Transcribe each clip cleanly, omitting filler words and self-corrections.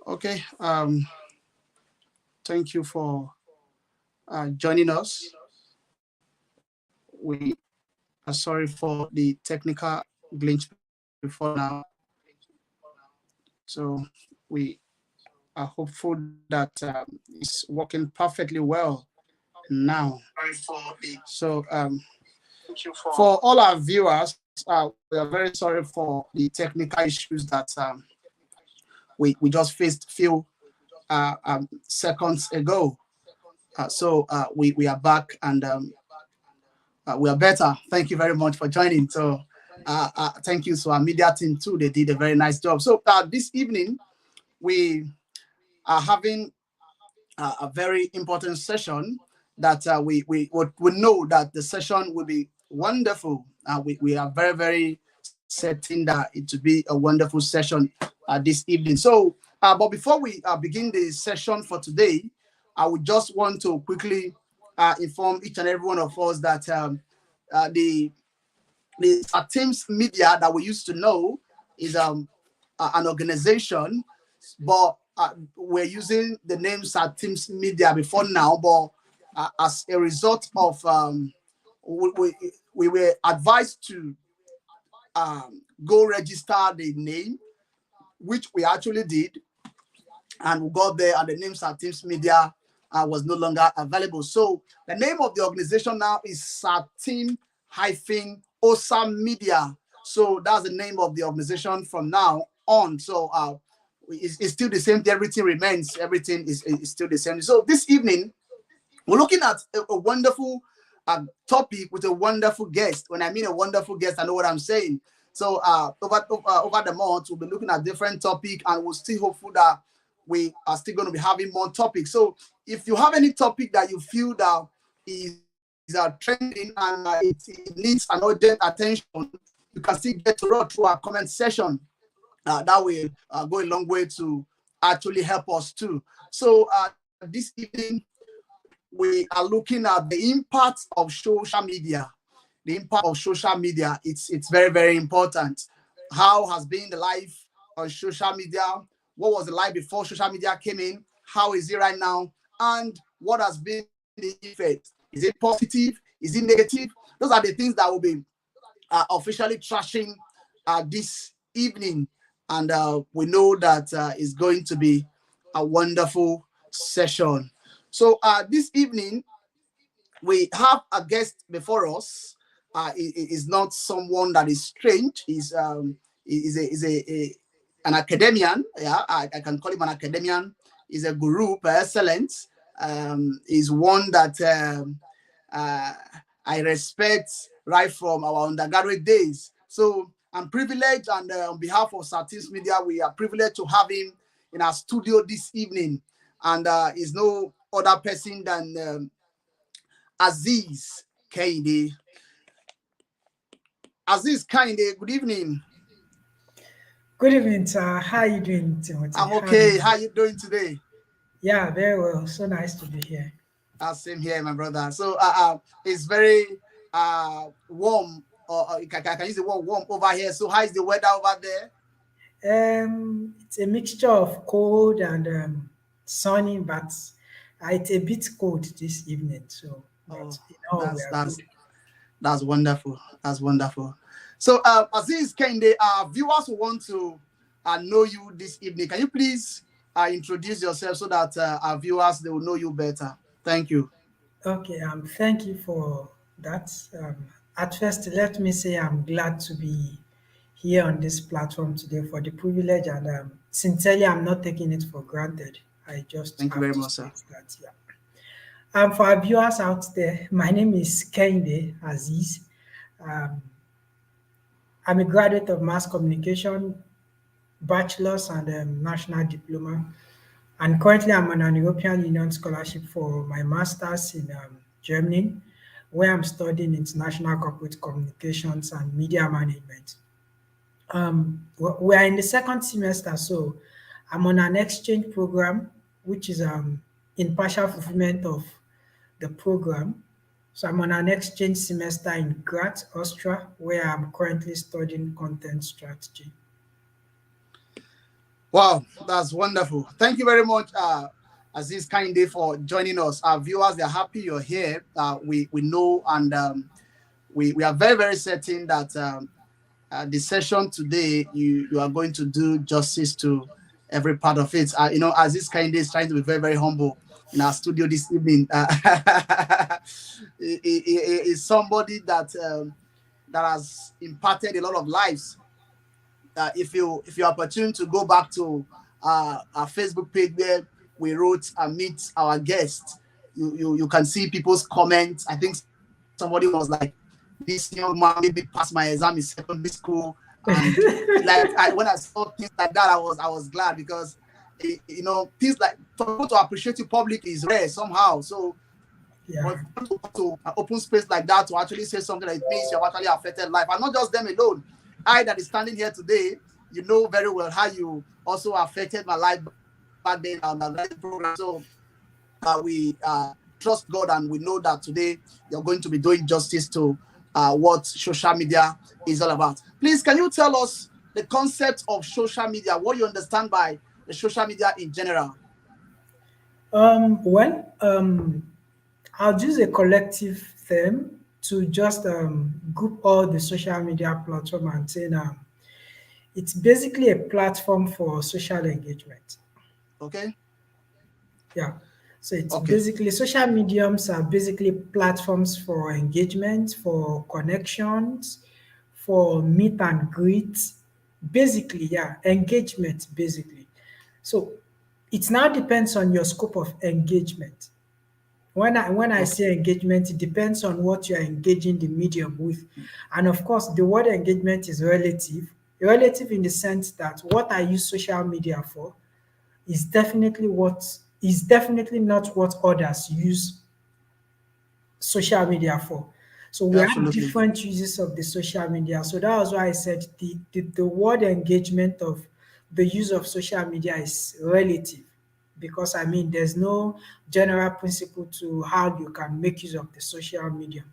Okay. Thank you for joining us. We are sorry for the technical glitch before now. So we are hopeful that it's working perfectly well now. So for all our viewers, we are very sorry for the technical issues that we just faced few seconds ago. We are back and we are better. Thank you very much for joining. So thank you to our media team too. They did a very nice job. So this evening we are having a very important session that we know that the session will be wonderful. We are very, very certain that it will be a wonderful session this evening. So, but before we begin the session for today, I would just want to quickly inform each and every one of us that the Teams Media that we used to know is an organization, but we're using the name Teams Media before now. But as a result of we were advised to go register the name, which we actually did, and we got there, and the name Teams Media was no longer available. So the name of the organization now is Satin-Osa Media. So that's the name of the organization from now on. So it's still the same. Everything remains. Everything is still the same. So this evening, we're looking at a wonderful topic with a wonderful guest. When I mean a wonderful guest, I know what I'm saying. So over the month, we'll be looking at different topics, and we're still hopeful that we are still going to be having more topics. So if you have any topic that you feel that is trending and it needs an urgent attention, you can still get to us through our comment section. That will go a long way to actually help us too. So this evening, we are looking at the impact of social media. The impact of social media, it's very, very important. How has been the life on social media? What was the life before social media came in? How is it right now? And what has been the effect? Is it positive? Is it negative? Those are the things that will be officially trashing this evening. And we know that it's going to be a wonderful session. So this evening, we have a guest before us. It is not someone that is strange. Is an academician. Yeah, I can call him an academician. He's a guru per excellence. He's one that I respect right from our undergraduate days. So I'm privileged, and on behalf of Teams Media, we are privileged to have him in our studio this evening. And is no other person than Aziz Kende. Aziz Kende, good evening. Good evening, sir. How are you doing, Timothy? I'm okay. How are you doing today? Yeah, very well. So nice to be here. Same here, my brother. So it's very warm. Can use the word warm over here. So how is the weather over there? It's a mixture of cold and sunny, but it's a bit cold this evening. So, but we are good. That's wonderful. That's wonderful. So Aziz Kende, viewers who want to know you this evening, can you please introduce yourself so that our viewers, they will know you better? Thank you. Okay. Thank you for that. At first, let me say I'm glad to be here on this platform today for the privilege, and sincerely, I'm not taking it for granted. I just Thank you have very to much, sir. state that. Yeah. For our viewers out there, my name is Kende Aziz. Um, I'm a graduate of mass communication, bachelor's and national diploma. And currently, I'm on an European Union scholarship for my master's in Germany, where I'm studying international corporate communications and media management. We are in the second semester, so I'm on an exchange program, which is in partial fulfillment of the program. So I'm on an exchange semester in Graz, Austria, where I'm currently studying content strategy. Wow, that's wonderful. Thank you very much, Aziz Kinde, for joining us. Our viewers, they're happy you're here. We know, and we are very, very certain that the session today, you are going to do justice to every part of it. Aziz Kinde is trying to be very, very humble in our studio this evening. He is somebody that has impacted a lot of lives. If you're opportune to go back to our Facebook page where we wrote and meet our guests, you can see people's comments. I think somebody was like, "This young man maybe passed my exam in secondary school," and when I saw things like that, I was glad because things like for people to appreciate you publicly is rare somehow. So Yeah, for people to come to an open space like that to actually say something that it means you've actually affected life, and not just them alone. I that is standing here today, you know very well how you also affected my life back then on the program. So we trust God, and we know that today you're going to be doing justice to what social media is all about. Please, can you tell us the concept of social media, what you understand by the social media in general? well, I'll use a collective term to just group all the social media platform and say it's basically a platform for social engagement. Okay. Yeah. So it's Okay. basically social mediums are basically platforms for engagement, for connections, for meet and greet. Basically, yeah, engagement basically. So it now depends on your scope of engagement. When I Okay. say engagement, it depends on what you are engaging the medium with. And of course, the word engagement is relative. Relative in the sense that what I use social media for is definitely not what others use social media for. So we have Absolutely. different uses of the social media. So that was why I said the word engagement of the use of social media is relative, because I mean there's no general principle to how you can make use of the social medium.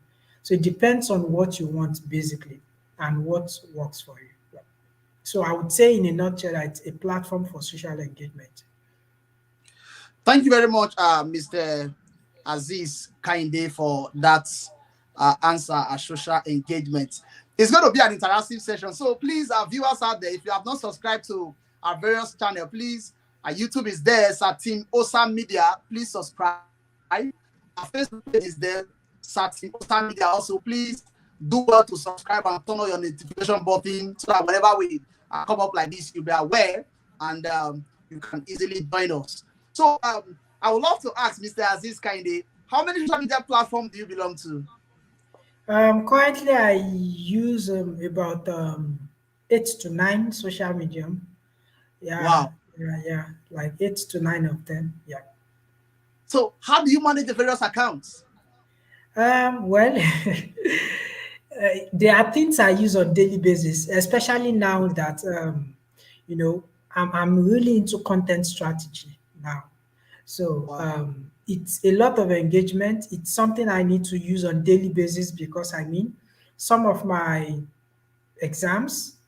So it depends on what you want basically and what works for you. Yeah. So I would say in a nutshell that it's a platform for social engagement. Thank you very much, Mr. Aziz Kainde, for that answer, social engagement. It's going to be an interactive session. So please, our viewers out there, if you have not subscribed to our various channel, please, our YouTube is there. It's at Tim-Osa Media. Please subscribe. Our Facebook page is there. It's at Tim-Osa Media. Also, please do well to subscribe and turn on your notification button so that whenever we come up like this, you'll be aware, and you can easily join us. So I would love to ask Mr. Aziz Kainde, how many social media platforms do you belong to? Currently, I use about 8 to 9 social media. Yeah, Wow. yeah, like 8 to 9 of them. Yeah. So how do you manage the various accounts? Well, there are things I use on daily basis, especially now that you know I'm really into content strategy now. So Wow. it's a lot of engagement. It's something I need to use on daily basis because I mean some of my exams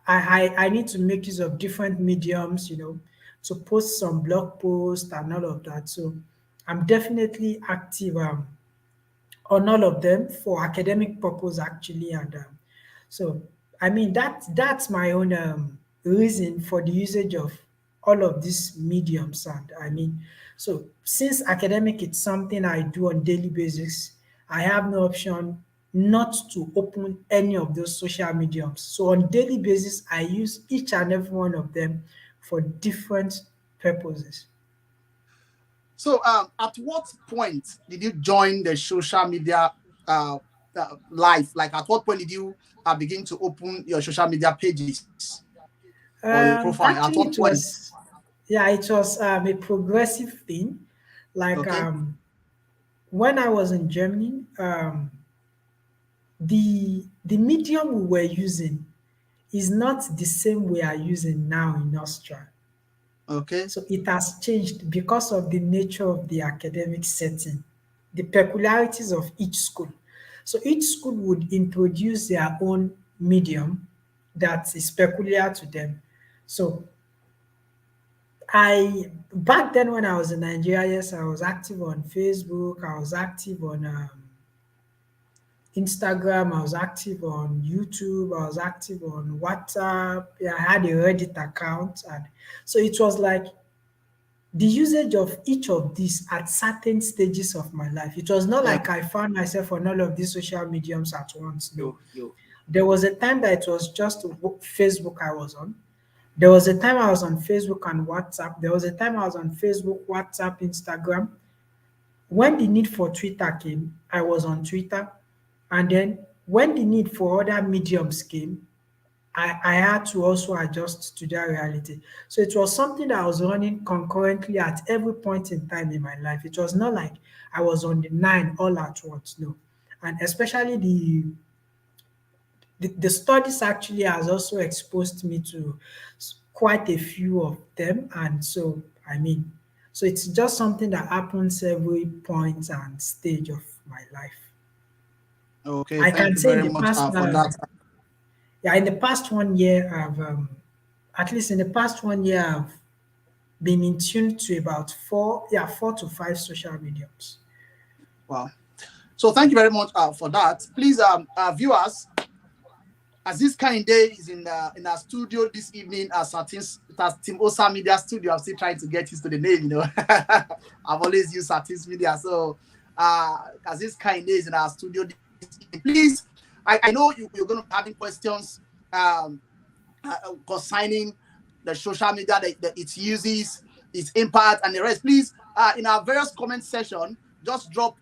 I need to make use of different mediums, to post some blog posts and all of that. So I'm definitely active on all of them for academic purpose actually. And so I mean that's my own reason for the usage of all of these mediums. And I mean, so since academic it's something I do on daily basis, I have no option not to open any of those social mediums. So on daily basis I use each and every one of them for different purposes. So at what point did you join the social media life? Like at what point did you begin to open your social media pages or your profile? At what Actually, it point? was, yeah, it was a progressive thing. Like Okay. when I was in Germany, the medium we were using is not the same we are using now in Austria. Okay. So it has changed because of the nature of the academic setting, the peculiarities of each school. So each school would introduce their own medium that is peculiar to them. So I back then when I was in Nigeria, yes, I was active on Facebook. I was active on Instagram. I was active on YouTube. I was active on WhatsApp. Yeah, I had a Reddit account, and so it was like the usage of each of these at certain stages of my life. It was not Yeah. like I found myself on all of these social mediums at once. No, You. there was a time that it was just Facebook I was on. There was a time I was on Facebook and WhatsApp. There was a time I was on Facebook, WhatsApp, Instagram. When the need for Twitter came, I was on Twitter. And then when the need for other mediums came, I had to also adjust to that reality. So it was something that I was running concurrently at every point in time in my life. It was not like I was on the nine all at once, no. And especially the studies actually has also exposed me to quite a few of them. And so, I mean, so it's just something that happens every point and stage of my life. Okay. I Thank can you say in very the much past, for that. yeah, in the past 1 year, at least in the past 1 year, I've been in tune to about four to five social mediums. Wow. So thank you very much for that. Please, viewers, as this kind day is in our studio this evening, as Tim-Osa Media Studio. I'm still trying to get used to the name. I've always used Satin's Media. So, as this kind day is in our studio this evening, please, I know you're going to be having questions concerning the social media that it uses, its impact, and the rest. Please, in our various comment section, just drop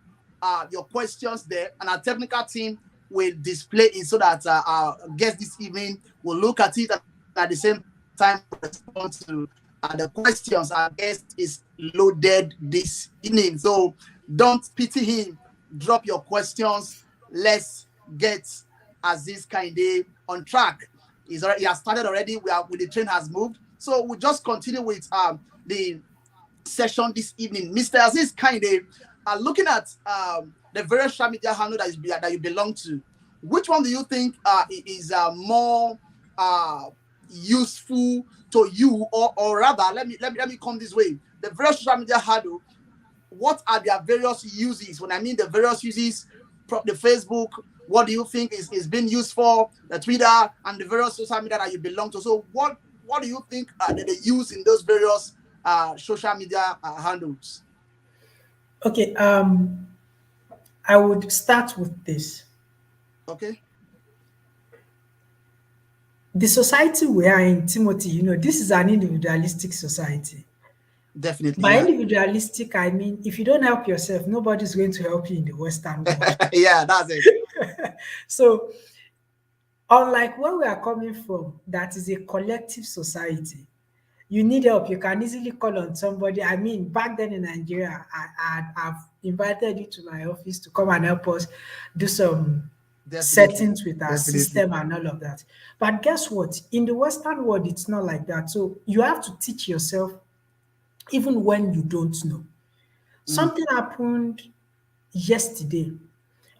your questions there, and our technical team will display it so that our guest this evening will look at it and at the same time respond to the questions. Our guest is loaded this evening, so don't pity him. Drop your questions. Let's get Aziz Kende on track. He has started already. The train has moved. So we'll just continue with the session this evening. Mr. Aziz Kinde, looking at the various social media handle that you belong to, which one do you think is more useful to you, or rather, let me come this way. The various social media handle, what are their various uses? When I mean the various uses, the Facebook, what do you think is being used for? The Twitter and the various social media that you belong to. So what do you think that they use in those various social media handles? Okay, I would start with this. Okay, The society we are in, Timothy, this is an individualistic society. definitely, By yeah. individualistic, I mean if you don't help yourself, nobody's going to help you in the Western world. Yeah, that's it. So, unlike where we are coming from, that is a collective society. You need help, you can easily call on somebody. I mean, back then in Nigeria, I've invited you to my office to come and help us do some Definitely, settings with our definitely. system and all of that. But guess what? In the Western world, it's not like that. So you have to teach yourself even when you don't know. Mm, Something happened yesterday.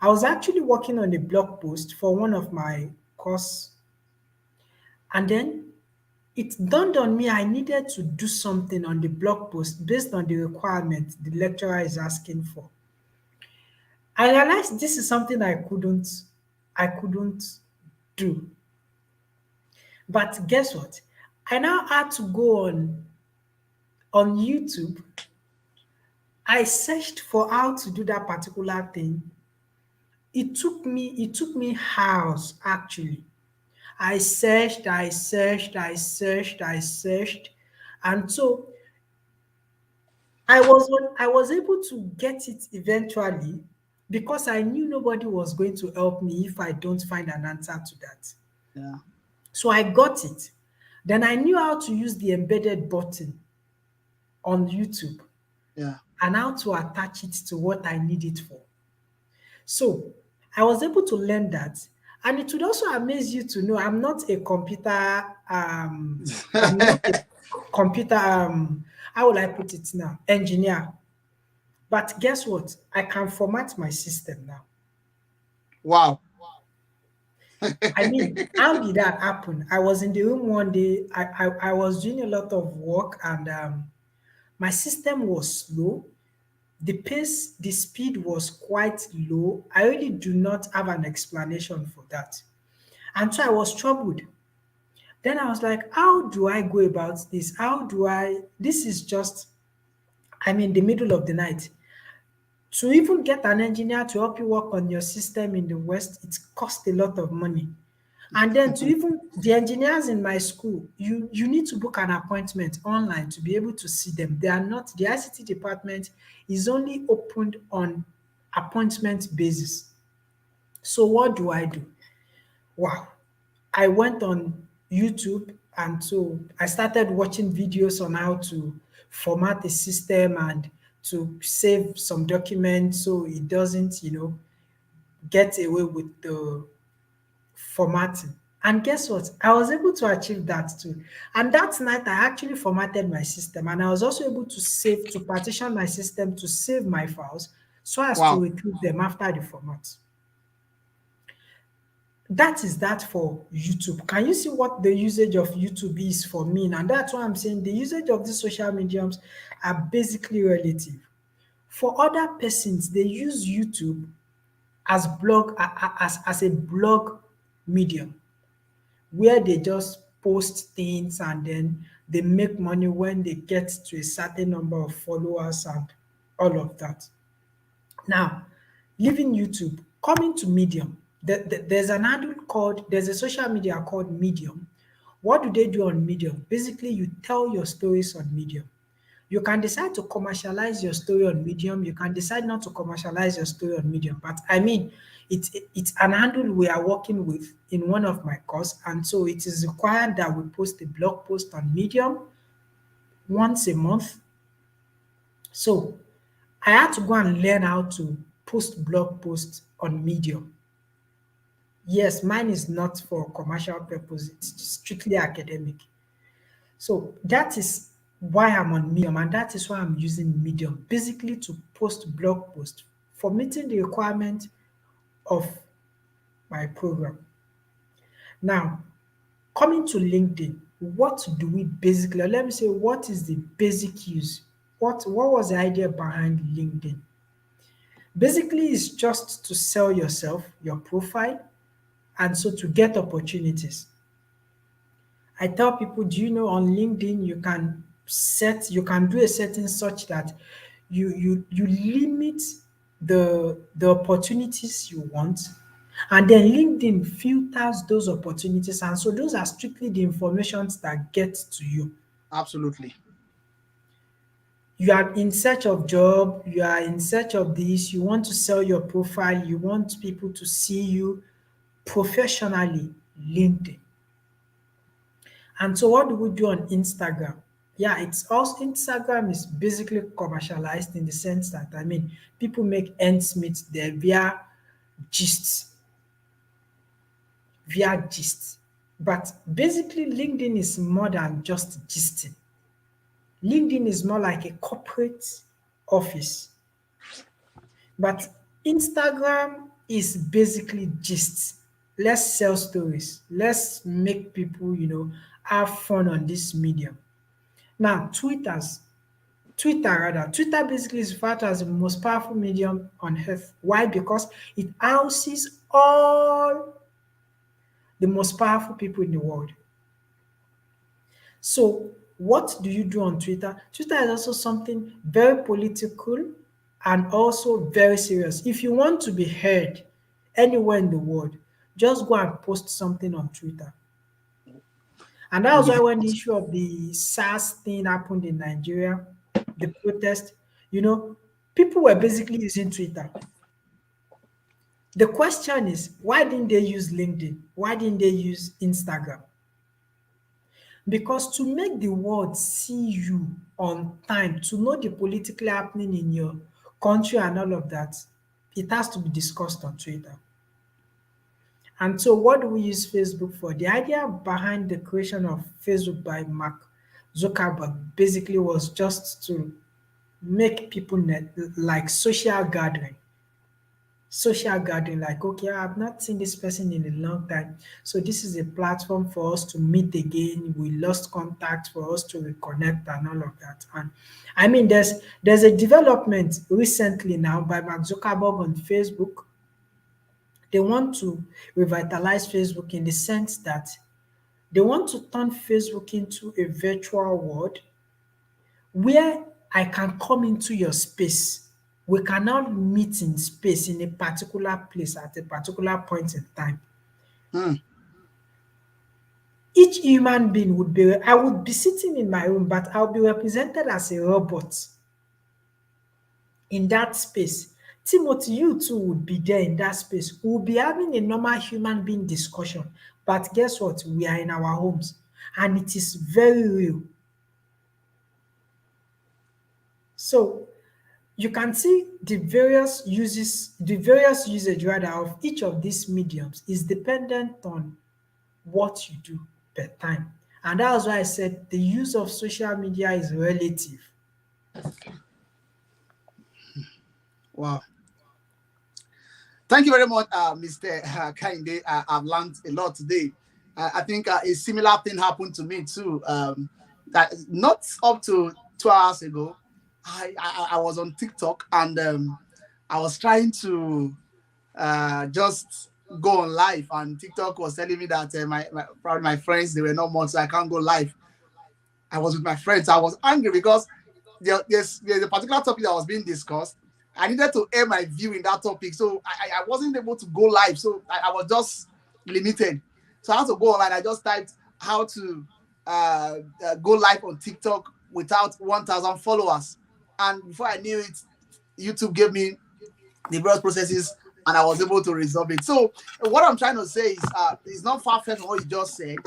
I was actually working on a blog post for one of my course, and then it dawned on me I needed to do something on the blog post based on the requirement the lecturer is asking for. I realized this is something I couldn't do. But guess what? I now had to go on YouTube. I searched for how to do that particular thing. It took me hours actually. I searched, and so I was able to get it eventually because I knew nobody was going to help me if I don't find an answer to that. yeah, So I got it. Then I knew how to use the embedded button on YouTube yeah. and how to attach it to what I need it for. So I was able to learn that. And it would also amaze you to know I'm not a computer how will I put it now? Engineer. But guess what? I can format my system now. Wow. I mean, how did that happen? I was in the room one day. I was doing a lot of work, and my system was slow. The pace, the speed was quite low. I really do not have an explanation for that. And so I was troubled. Then I was like, how do I go about this? How do I? This is just, I'm in the middle of the night. To even get an engineer to help you work on your system in the West, it costs a lot of money. And then to even the engineers in my school, you need to book an appointment online to be able to see them. They are not, the ICT department is only opened on appointment basis. So what do I do? Wow. I went on YouTube, and so I started watching videos on how to format a system and to save some documents so it doesn't, get away with the formatting. And guess what? I was able to achieve that too. And that night, I actually formatted my system, and I was also able to save, to partition my system to save my files so as to Wow. retrieve them after the format. That is that for YouTube. Can you see what the usage of YouTube is for me? And that's why I'm saying the usage of these social mediums are basically relative. For other persons, they use YouTube as as a blog medium where they just post things and then they make money when they get to a certain number of followers and all of that. Now, leaving YouTube, coming to Medium, there's an handle called, there's a social media called Medium. What do they do on Medium? Basically, you tell your stories on Medium. You can decide to commercialize your story on Medium. You can decide not to commercialize your story on Medium. But I mean, it's an handle we are working with in one of my course. And so it is required that we post a blog post on Medium once a month. So I had to go and learn how to post blog posts on Medium. Yes, mine is not for commercial purpose, it's strictly academic. So that is why I'm on Medium, and that is why I'm using Medium basically to post blog posts for meeting the requirement of my program. Now, coming to LinkedIn, what do we basically, or let me say, what is the basic use? What was the idea behind LinkedIn? Basically, it's just to sell yourself, your profile, and so to get opportunities. I tell people, do you know on LinkedIn you can do a setting such that you limit the opportunities you want, and then LinkedIn filters those opportunities, and so those are strictly the informations that get to you. Absolutely. You are in search of job, you are in search of this, you want to sell your profile, you want people to see you professionally, LinkedIn. And so what do we do on Instagram? Yeah, it's also, Instagram is basically commercialized in the sense that, I mean, people make ends meet there gists, via gists. But basically, LinkedIn is more than just gisting. LinkedIn is more like a corporate office. But Instagram is basically gists. Let's sell stories. Let's make people, have fun on this medium. Now, Twitter basically is referred to as the most powerful medium on earth. Why? Because it houses all the most powerful people in the world. So, what do you do on Twitter? Twitter is also something very political and also very serious. If you want to be heard anywhere in the world, just go and post something on Twitter. And that You'll was be why when the famous. issue of the SARS thing happened in Nigeria, the protest, you know, people were basically using Twitter. The question is, why didn't they use LinkedIn? Why didn't they use Instagram? Because to make the world see you on time, to know the political happening in your country and all of that, it has to be discussed on Twitter. And so, what do we use Facebook for? The idea behind the creation of Facebook by Mark Zuckerberg basically was just to make people like social gathering. social gathering, like, okay, I've not seen this person in a long time. So this is a platform for us to meet again. We lost contact, for us to reconnect and all of that. And I mean, there's a development recently now by Mark Zuckerberg on Facebook. They want to revitalize Facebook in the sense that they want to turn Facebook into a virtual world where I can come into your space. We can now meet in space in a particular place at a particular point in time. Hmm. Each human being would be, I would be sitting in my room, but I'll be represented as a robot in that space. Timothy, you too would be there in that space. We'll be having a normal human being discussion. But guess what? We are in our homes and it is very real. So you can see the various usage rather of each of these mediums is dependent on what you do per time. And that was why I said the use of social media is relative. Wow. Thank you very much, Mr. Kende. I've learned a lot today. I think a similar thing happened to me too. That not up to 2 hours ago, I was on TikTok and I was trying to just go on live, and TikTok was telling me that probably my friends, they were not much, so I can't go live. I was with my friends. I was angry because there's a particular topic that was being discussed. I needed to air my view in that topic, so I wasn't able to go live. So I was just limited. So I had to go online. I just typed how to go live on TikTok without 1,000 followers, and before I knew it, YouTube gave me the various processes, and I was able to resolve it. So what I'm trying to say is, it's not far fetched from what you just said.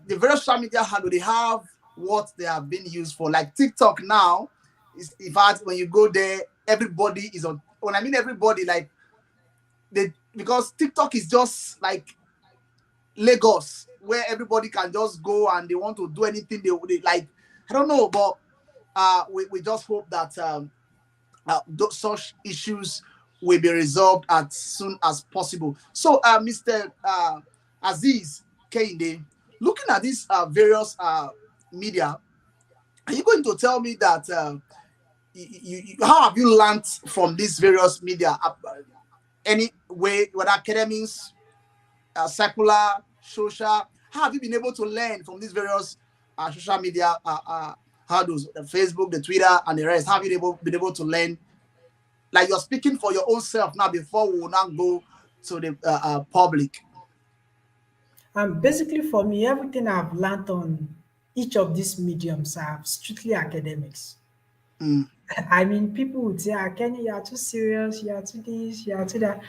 The various social media handle, they have what they have been used for. Like TikTok now, is in fact when you go there, everybody is on. When I mean everybody, like they, because TikTok is just like Lagos, where everybody can just go and they want to do anything they like. I don't know, but we just hope that such issues will be resolved as soon as possible. So, Mr. Aziz Kende, looking at these various media, are you going to tell me that how have you learned from these various media? Any way, whether academics, secular, social, how have you been able to learn from these various social media handles, the Facebook, the Twitter, and the rest? How have you been able to learn? Like you're speaking for your own self now before we will now go to the public. Basically, for me, everything I've learned on each of these mediums are strictly academics. Mm, I mean, people would say, ah, Kenny, you are too serious, you are too this, you are too that.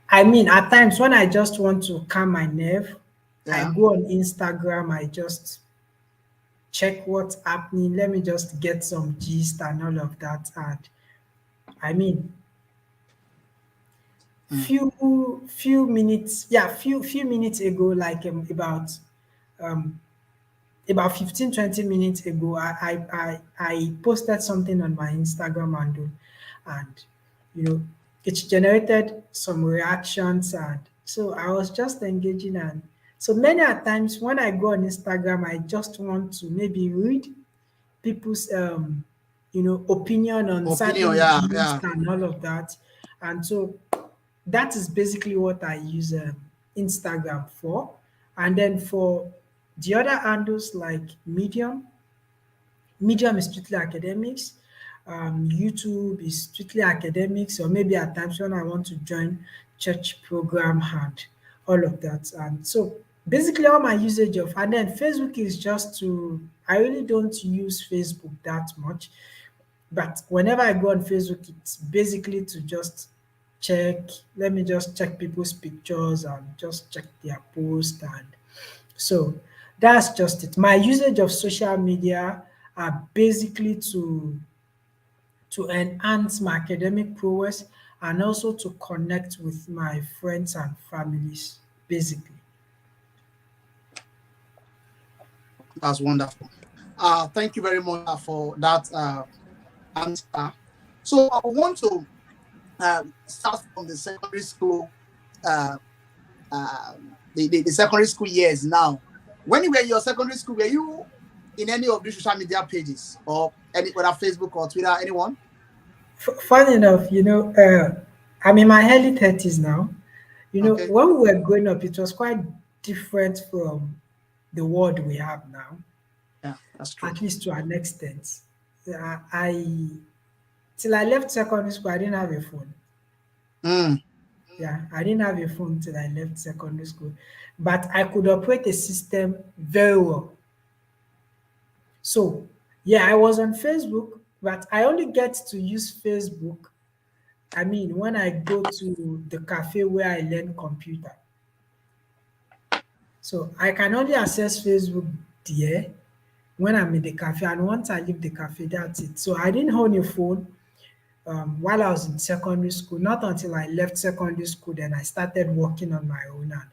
I mean, at times when I just want to calm my nerve, I yeah. go on Instagram, I just check what's happening, let me just get some gist and all of that. And I mean, Mm, few minutes, yeah, few minutes ago, like um about 15-20 minutes ago, I posted something on my Instagram handle, and you know, it generated some reactions, and so I was just engaging. And so many a times when I go on Instagram, I just want to maybe read people's opinion on opinion, certain yeah, gist yeah. and all of that. And so that is basically what I use Instagram for. And then for the other handles like Medium is strictly academics. YouTube is strictly academics, or maybe at times when I want to join church program and all of that. And so basically all my usage of, and then Facebook is just to, I really don't use Facebook that much. But whenever I go on Facebook, it's basically to just check, let me just check people's pictures and just check their posts. And so that's just it. My usage of social media are basically to enhance my academic prowess and also to connect with my friends and families, basically. That's wonderful. Thank you very much for that answer. So I want to start from the secondary school, uh, the secondary school years now. When you were in your secondary school, were you in any of these social media pages or any whether Facebook or Twitter, anyone? Funny enough, I'm in my early 30s now. Okay. When we were growing up, it was quite different from the world we have now, Yeah, that's true. at least to an extent. I till I left secondary school, I didn't have a phone. Mm, Yeah, I didn't have a phone till I left secondary school, but I could operate a system very well. So, yeah, I was on Facebook, but I only get to use Facebook. I mean, when I go to the cafe where I learn computer. So I can only access Facebook there when I'm in the cafe, and once I leave the cafe, that's it. So I didn't own a phone while I was in secondary school. Not until I left secondary school, then I started working on my own, and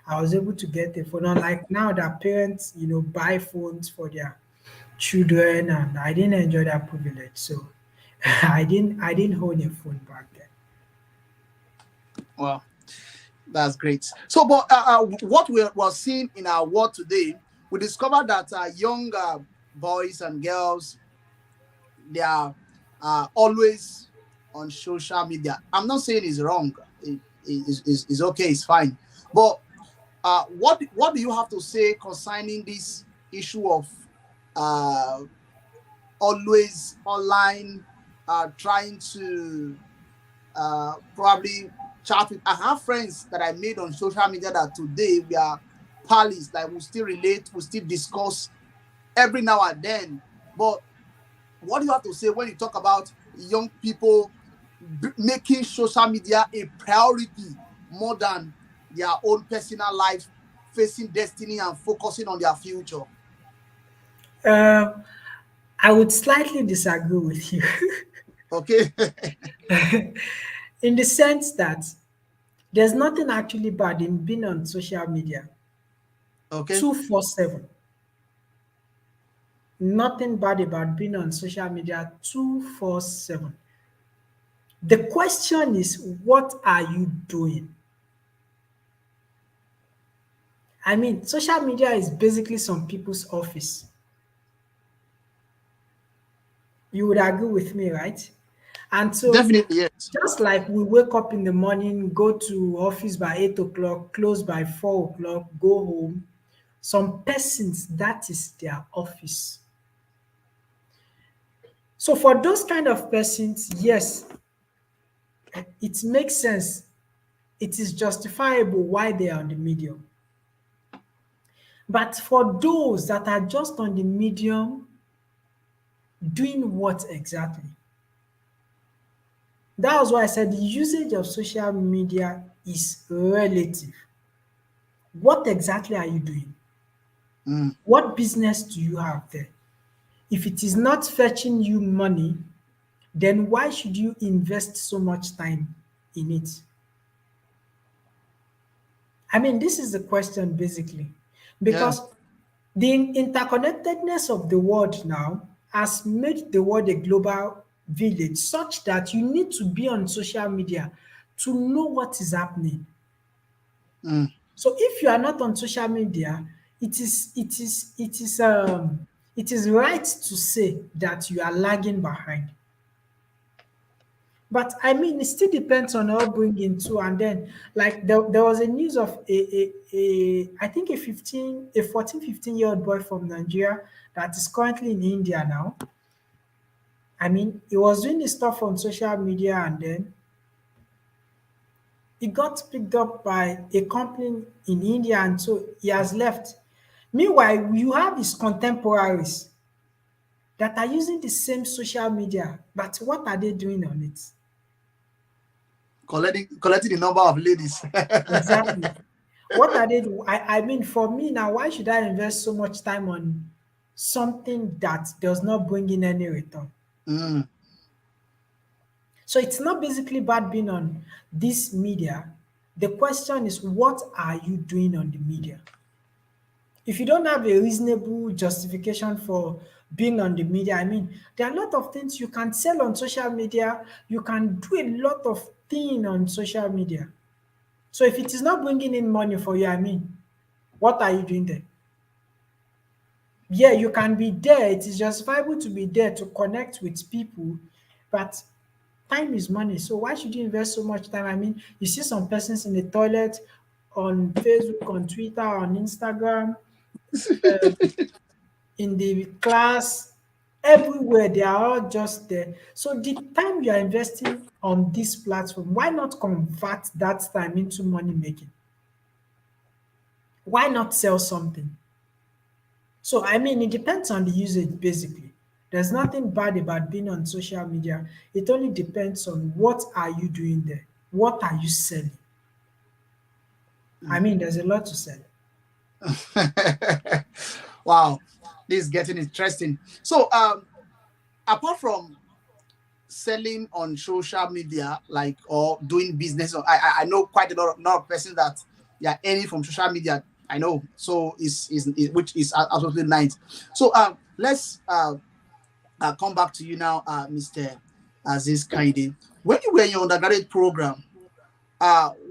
I was able to get a phone. Unlike now that parents, buy phones for their children, and I didn't enjoy that privilege. So I didn't own a phone back then. well, that's great. So, but what we're seeing in our world today, we discovered that young boys and girls, they are always on social media. I'm not saying it's wrong. It's okay. It's fine. But what do you have to say concerning this issue of uh, always online, trying to probably chat with? I have friends that I made on social media that today we are pals. Like we still relate, we still discuss every now and then. But what do you have to say when you talk about young people making social media a priority more than their own personal life, facing destiny and focusing on their future? Um, I would slightly disagree with you Okay. in the sense that there's nothing actually bad in being on social media Okay. 247. Nothing bad about being on social media 247. The question is, what are you doing? I mean, social media is basically some people's office. You would agree with me, right? And so, Definitely, yes. just like we wake up in the morning, go to office by 8 o'clock, close by 4 o'clock, go home, some persons, that is their office. So, for those kind of persons, yes, it makes sense. It is justifiable why they are on the medium. But for those that are just on the medium, doing what exactly? That was why I said the usage of social media is relative. What exactly are you doing? Mm, What business do you have there? If it is not fetching you money, then why should you invest so much time in it? I mean, this is the question basically. yeah. Because the interconnectedness of the world now has made the world a global village such that you need to be on social media to know what is happening. Mm, So if you are not on social media, it is right to say that you are lagging behind. But I mean, it still depends on upbringing too. And then, like there was a news of I think a 14, 15-year-old boy from Nigeria that is currently in India now. I mean, he was doing this stuff on social media, and then he got picked up by a company in India, and so he has left. Meanwhile, you have his contemporaries that are using the same social media, but what are they doing on it? collecting the number of ladies. Exactly. What are they doing? I mean, for me now, why should I invest so much time on something that does not bring in any return? Mm, So it's not basically bad being on this media. The question is, what are you doing on the media? If you don't have a reasonable justification for being on the media, I mean, there are a lot of things you can sell on social media. You can do a lot of things on social media. So if it is not bringing in money for you, I mean, what are you doing there? Yeah, you can be there. It is justifiable to be there to connect with people, but time is money. So why should you invest so much time? I mean, you see some persons in the toilet, on Facebook, on Twitter, on Instagram, in the class, everywhere. They are all just there. So the time you are investing on this platform, why not convert that time into money making? Why not sell something? So I mean, it depends on the usage basically. There's nothing bad about being on social media. It only depends on what are you doing there? What are you selling? I mean, there's a lot to sell. Wow, this is getting interesting. So, apart from selling on social media, like or doing business, I know quite lot of persons that they are earning from social media. I know, so is which is absolutely nice. So, let's come back to you now, Mr. Aziz Kaide. When you were in your undergraduate program,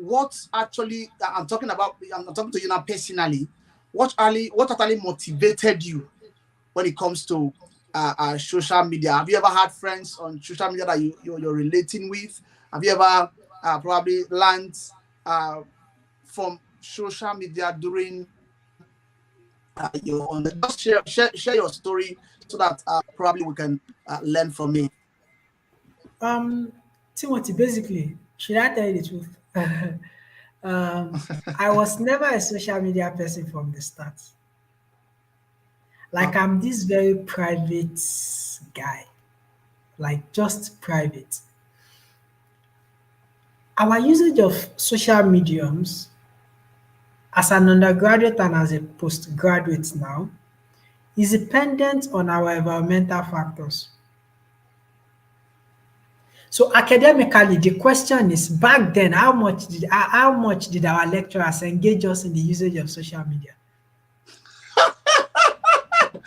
what actually I'm talking to you now personally. What actually motivated you when it comes to social media? Have you ever had friends on social media that you're relating with? Have you ever probably learned uh, from social media during your just share your story so that probably we can learn from it. Um, Timothy, basically, should I tell you the truth? I was never a social media person from the start. Like, I'm this very private guy, like, just private. Our usage of social mediums as an undergraduate and as a postgraduate now is dependent on our environmental factors. So academically, the question is back then, how much did our lecturers engage us in the usage of social media?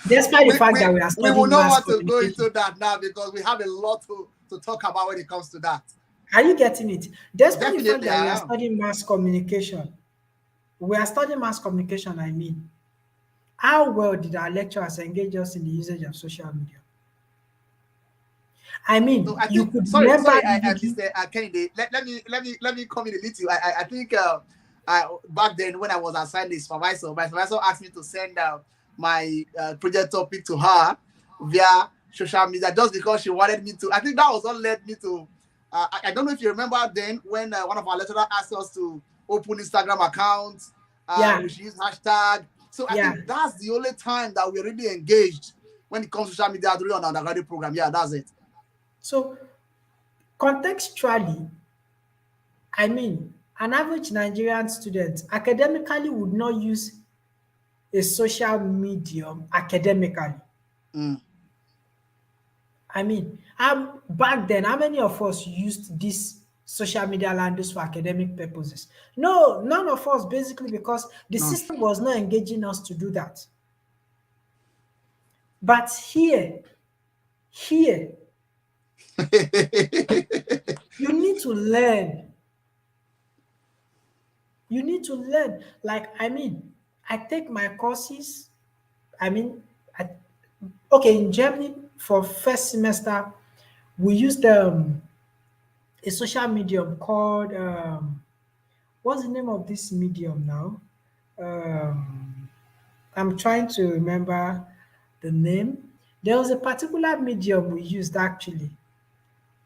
Despite the we, fact we that we are we will studying not mass want to go communication. into that now because we have a lot to talk about when it comes to that. Are you getting it? Despite the fact Definitely, that we I are am. studying mass communication, I mean, how well did our lecturers engage us in the usage of social media? I So mean, I you think could sorry, never really give. Mr. Kennedy. Let me come in a little. I think back then when I was assigned a supervisor, my supervisor asked me to send my project topic to her via social media just because she wanted me to. I think that was what led me to. I don't know if you remember then when one of our lecturers asked us to open Instagram accounts. Yeah, We should use hashtag. So I yeah. think that's the only time that we're really engaged when it comes to social media during our undergraduate program. Yeah, that's it. So contextually, I mean, an average Nigerian student academically would not use a social medium academically. Mm. I mean, back then, how many of us used these social media handles for academic purposes? No, none of us, basically, because the No. system was not engaging us to do that. But here, you need to learn. You need to learn. Like, I mean, I take my courses. I mean, I, okay, in Germany for first semester, we used a social medium called what's the name of this medium now? I'm trying to remember the name. There was a particular medium we used actually,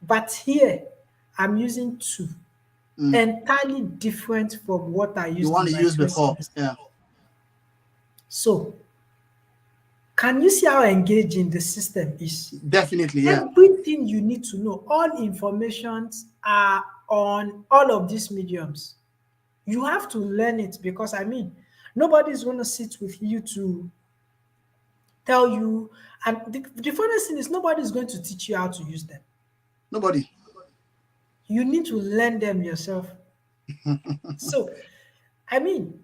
but here I'm using two Mm. entirely different from what I You used want in to my use first before. semester. Yeah. So, can you see how engaging the system is? Definitely. Yeah. Everything you need to know, all informations are on all of these mediums. You have to learn it because I mean, nobody's going to sit with you to tell you. And the funniest thing is, nobody's going to teach you how to use them. Nobody. You need to learn them yourself. So, I mean,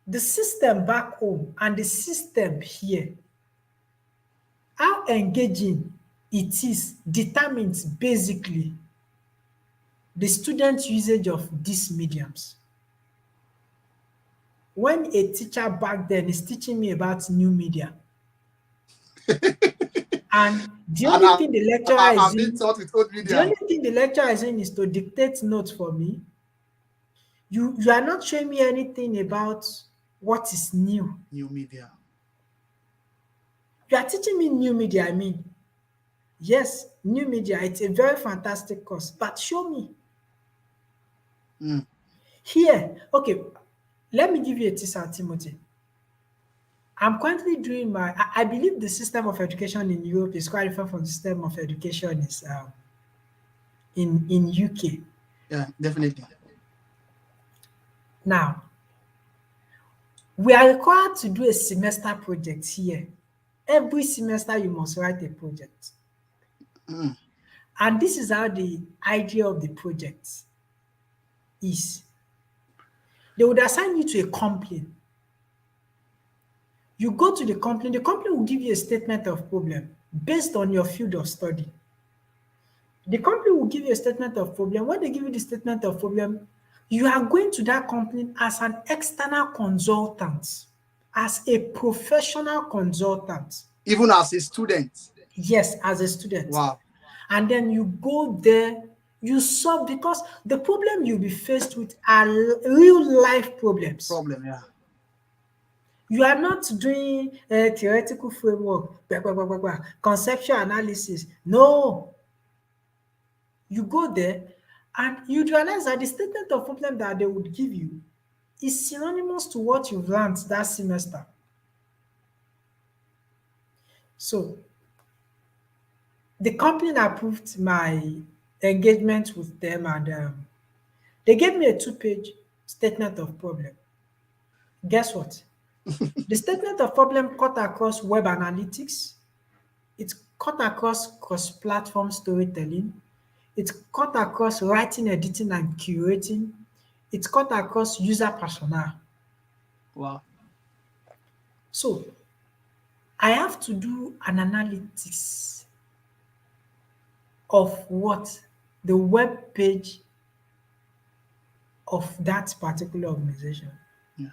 The system back home and the system here, how engaging it is determines basically the student usage of these mediums. When a teacher back then is teaching me about new media, and the And only thing the lecturer is I'm being doing, taught with old the media. only thing the lecturer is doing is to dictate notes for me. You are not showing me anything about what is new. New media. You are teaching me new media, I mean. Yes, new media, it's a very fantastic course, but show me. Mm. Here, okay, let me give you a teaser, Timothy. I'm currently doing I believe the system of education in Europe is quite different from the system of education is in UK. Yeah, definitely. Now, we are required to do a semester project here. Every semester, you must write a project. Mm. And this is how the idea of the project is. They would assign you to a company. You go to the company will give you a statement of problem based on your field of study. The company will give you a statement of problem. When they give you the statement of problem, you are going to that company as an external consultant, as a professional consultant. Even as a student. Yes, as a student. Wow. And then you go there, you solve, because the problem you'll be faced with are real life problems. Problem, yeah. You are not doing a theoretical framework, conceptual analysis. No, you go there and you realize that the statement of problem that they would give you is synonymous to what you've learned that semester. So the company approved my engagement with them, and they gave me a two-page statement of problem. Guess what? The statement of problem cut across web analytics, it cut across cross-platform storytelling, it cut across writing, editing, and curating, it cut across user persona. Wow. So I have to do an analytics of what the web page of that particular organization. Yeah.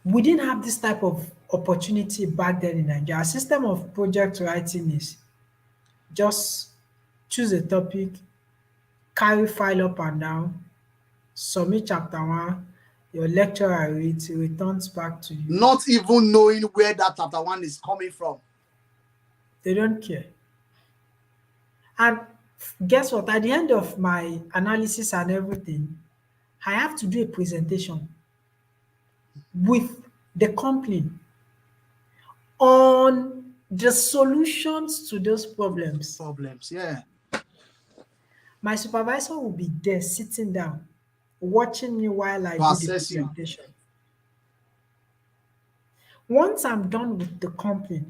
We didn't have this type of opportunity back then in Nigeria. Our system of project writing is just choose a topic, carry file up and down, submit chapter one, your lecturer reads, returns back to you. Not even knowing where that chapter one is coming from. They don't care. And guess what? At the end of my analysis and everything, I have to do a presentation with the company on the solutions to those problems. Problems, yeah. My supervisor will be there sitting down, watching me while I To do the assess you. presentation. Once I'm done with the company,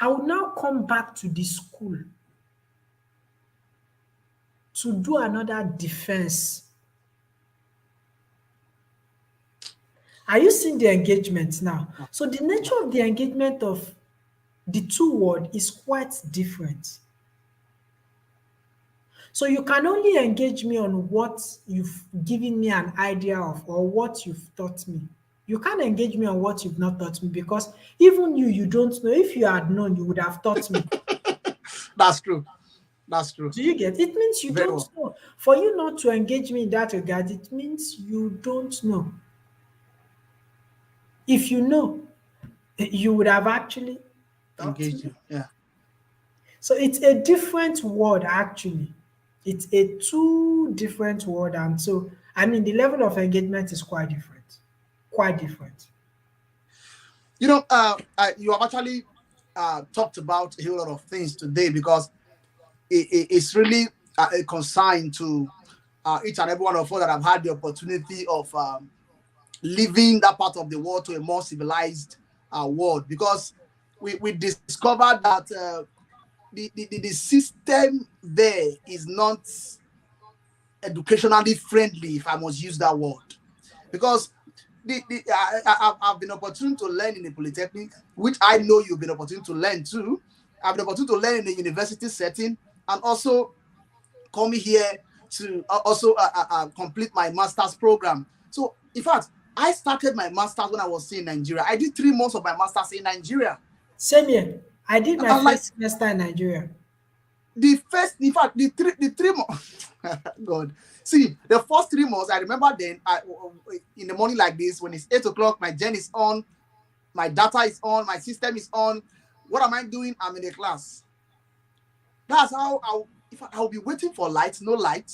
I will now come back to the school to do another defense. Are you seeing the engagement now? So the nature of the engagement of the two words is quite different. So you can only engage me on what you've given me an idea of or what you've taught me. You can't engage me on what you've not taught me, because even you don't know. If you had known, you would have taught me. That's true. That's true. Do you get? It means you Very don't well. know. For you not to engage me in that regard, it means you don't know. If you know, you would have actually taught Engage me. you. Yeah. So it's a different word actually. It's a two different word, and so I mean the level of engagement is quite different. Quite different. You know, you have actually talked about a whole lot of things today, because it's really a consign to each and every one of us that have had the opportunity of living that part of the world to a more civilized world, because we discovered that the system there is not educationally friendly, if I must use that word, because I've been opportune to learn in a polytechnic, which I know you've been opportune to learn too. I've been opportune to learn in a university setting, and also coming here to also complete my master's program. So, in fact, I started my master's when I was in Nigeria. I did 3 months of my master's in Nigeria. Same here. I did my And like first semester in Nigeria. the first, in fact, the three months, God, see, the first 3 months, I remember then, in the morning like this, when it's 8 o'clock, my gen is on, my data is on, my system is on. What am I doing? I'm in the class. That's how if I'll be waiting for light, no light.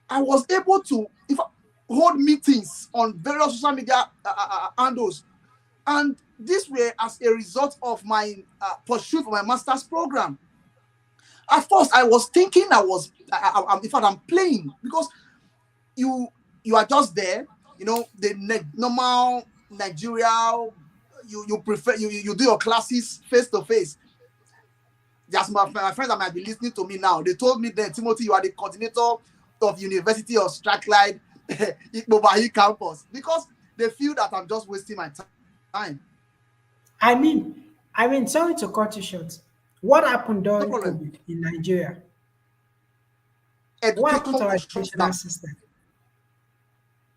I was able to hold meetings on various social media handles, and this were as a result of my pursuit for my master's program. At first, I was thinking in fact, I'm playing because you you are just there, the normal Nigeria. You prefer you do your classes face to face. Just my friends that might be listening to me now, they told me then, Timothy, you are the coordinator of University of Strathclyde Ikpobahi campus, because they feel that I'm just wasting my time. I mean, sorry to cut you short. What happened No during problem. COVID in Nigeria? What happened to Education our was shut educational down. system?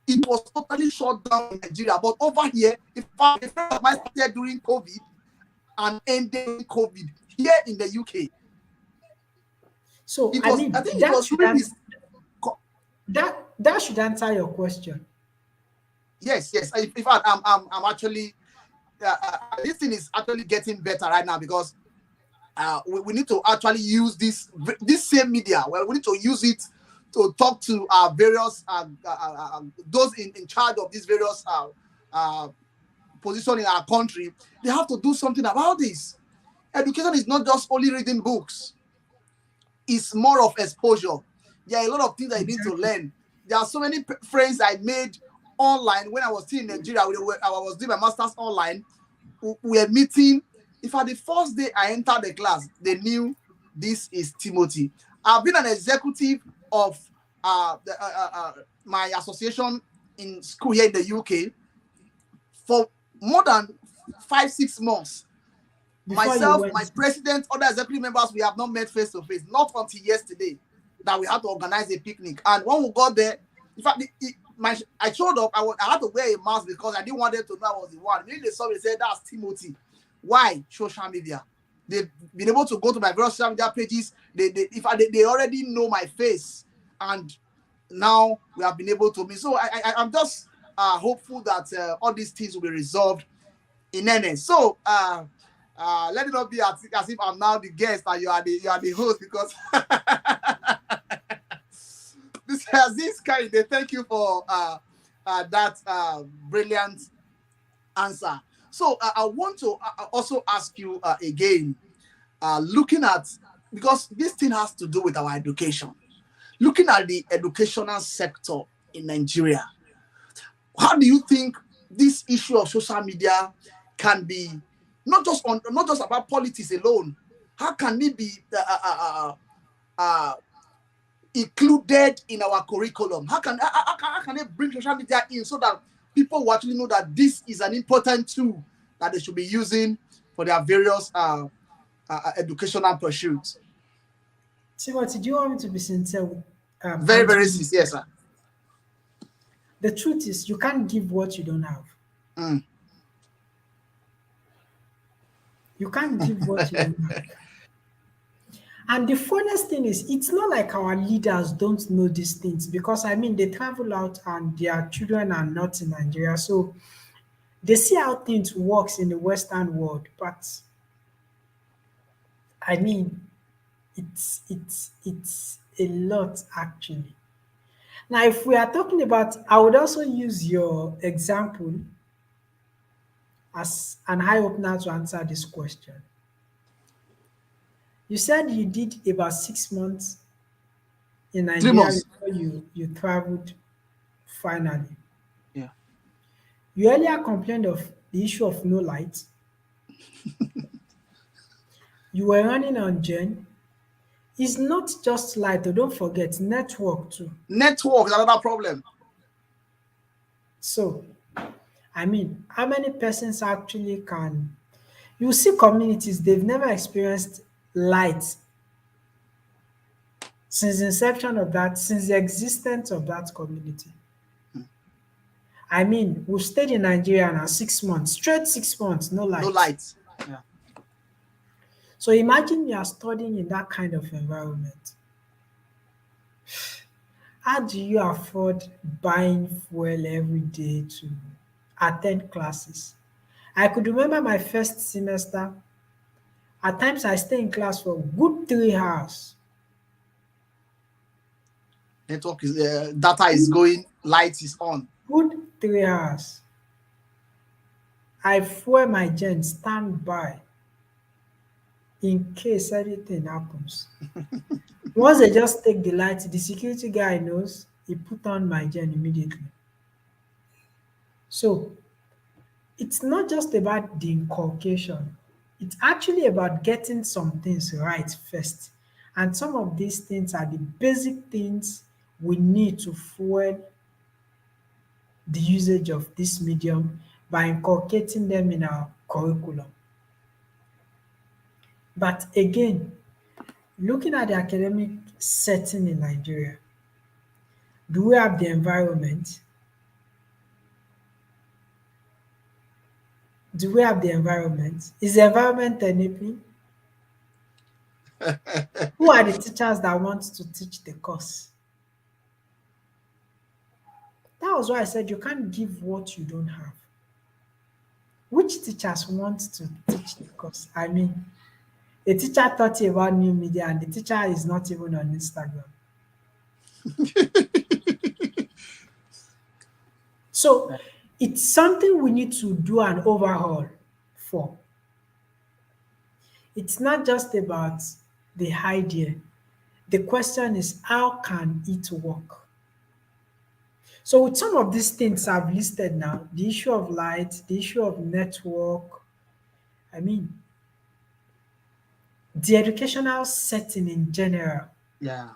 It was totally shut down in Nigeria. But over here, in fact, a friend of mine started during COVID and ended during COVID here in the UK. So, It was, I think it was during this. that should answer your question. Yes, yes. In fact, I'm actually this thing is actually getting better right now, because we need to actually use this same media. Well, we need to use it to talk to our various those in charge of these various position in our country. They have to do something about this. Education is not just only reading books. It's more of exposure. There are a lot of things that you need to Exactly. learn. There are so many friends I made online when I was still in Nigeria. I was doing my master's online. We were meeting. In fact, the first day I entered the class, they knew this is Timothy. I've been an executive of my association in school here in the UK for more than 5, 6 months. Before you Myself, my went, president, other executive members, we have not met face to face, not until yesterday that we had to organize a picnic. And when we got there, in fact, I showed up. I had to wear a mask because I didn't want them to know I was the one. Immediately they saw me, they said, "That's Timothy." Why? Social media. They've been able to go to my various social media pages. They already know my face, and now we have been able to meet. So I'm just hopeful that all these things will be resolved in earnest. So let it not be as if I'm now the guest and you are the host, because this Aziz Kende, thank you for that brilliant answer. So I want to also ask you again, looking at, because this thing has to do with our education, looking at the educational sector in Nigeria, how do you think this issue of social media can be not just about politics alone? How can it be included in our curriculum? How can they bring social media in so that people will actually know that this is an important tool that they should be using for their various educational pursuits? Timothy, do you want me to be sincere with Very, very answering this sincere, sir. question? The truth is, you can't give what you don't have. Mm. You can't give what you don't have. And the funniest thing is, it's not like our leaders don't know these things, because they travel out and their children are not in Nigeria. So they see how things works in the Western world. But I mean, it's a lot actually. Now, if we are talking about, I would also use your example as an eye opener to answer this question. You said you did about 6 months in Three Nigeria months. before you traveled finally. Yeah. You earlier complained of the issue of no light. You were running on gen. It's not just light, oh, don't forget network too. Network is another problem. So I mean, how many persons actually can you see communities they've never experienced light since the inception of that, since the existence of that community. I mean, we've stayed in Nigeria now 6 months, straight 6 months, no No light. light. Yeah. So imagine you are studying in that kind of environment. How do you afford buying fuel every day to attend classes? I could remember my first semester. At times, I stay in class for good 3 hours. Network is data is going, light is on. Good 3 hours. I fuel my gen, stand by in case anything happens. Once they just take the light, the security guy knows, he put on my gen immediately. So it's not just about the inculcation, it's actually about getting some things right first. And some of these things are the basic things we need to fuel the usage of this medium by inculcating them in our curriculum. But again, looking at the academic setting in Nigeria, do we have the environment? Do we have the environment? Is the environment enabling? Who are the teachers that want to teach the course? That was why I said you can't give what you don't have. Which teachers want to teach the course? I mean, a teacher taught you about new media and the teacher is not even on Instagram. So it's something we need to do an overhaul for. It's not just about the idea. The question is, how can it work? So with some of these things I've listed now, the issue of light, the issue of network, I mean, the educational setting in general, Yeah.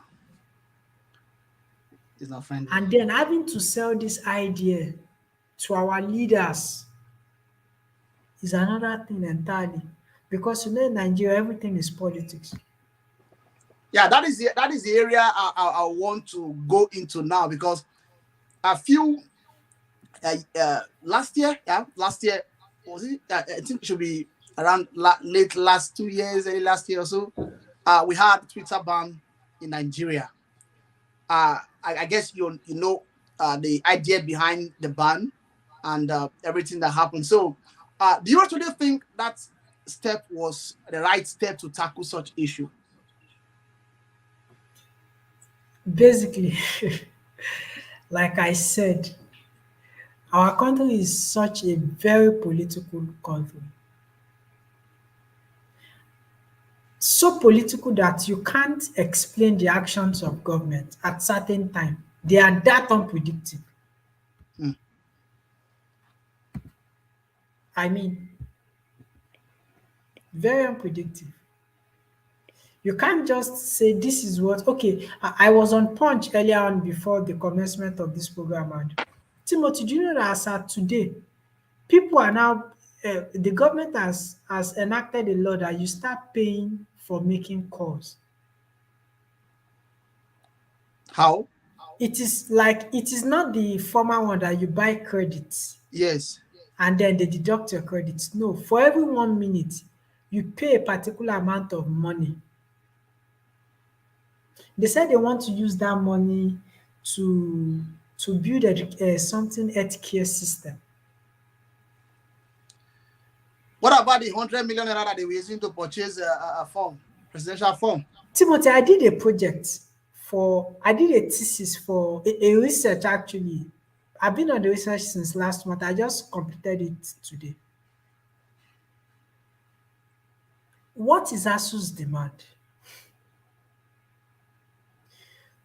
It's not friendly. and then having to sell this idea to our leaders is another thing entirely. Because in Nigeria, everything is politics. Yeah, that is the area I want to go into now, because a few last year was it? I think it should be around late last 2 years, early last year or so. We had Twitter ban in Nigeria. I guess you know the idea behind the ban and everything that happened. So, do you actually think that step was the right step to tackle such issue? Basically, like I said, our country is such a very political country. So political that you can't explain the actions of government at certain time. They are that unpredictable. Hmm. I mean, very unpredictable. You can't just say this is what okay. I was on Punch earlier on before the commencement of this program, and Timothy, do you know that as at today, people are now the government has enacted a law that you start paying for making calls. How? It is not the former one that you buy credits Yes. and then they deduct your credits. No, for every 1 minute, you pay a particular amount of money. They said they want to use that money to build something healthcare system. What about the 100 million naira that they were using to purchase a form, presidential form? Timothy, I did a project I did a thesis for a research actually. I've been on the research since last month. I just completed it today. What is ASU's demand?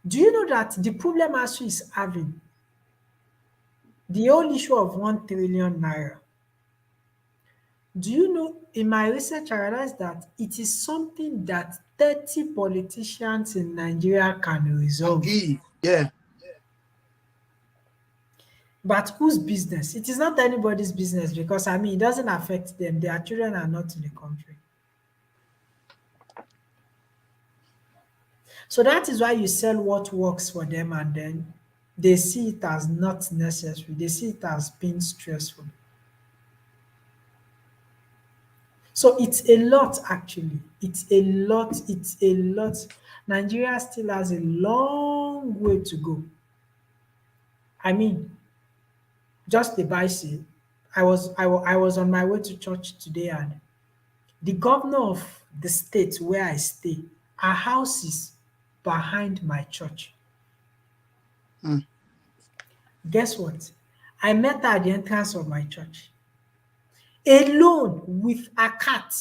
Do you know that the problem ASU is having, the whole issue of 1 trillion naira? Do you know, in my research, I realized that it is something that 30 politicians in Nigeria can And resolve. give. Yeah. But whose business? It is not anybody's business because I mean it doesn't affect them. Their children are not in the country. So that is why you sell what works for them and then they see it as not necessary. They see it as being stressful. So it's a lot actually. It's a lot. It's a lot. Nigeria still has a long way to go. I mean, just the bicycle. I was on my way to church today and the governor of the state where I stay, our house is behind my church. Mm. Guess what? I met her at the entrance of my church, alone with a cat.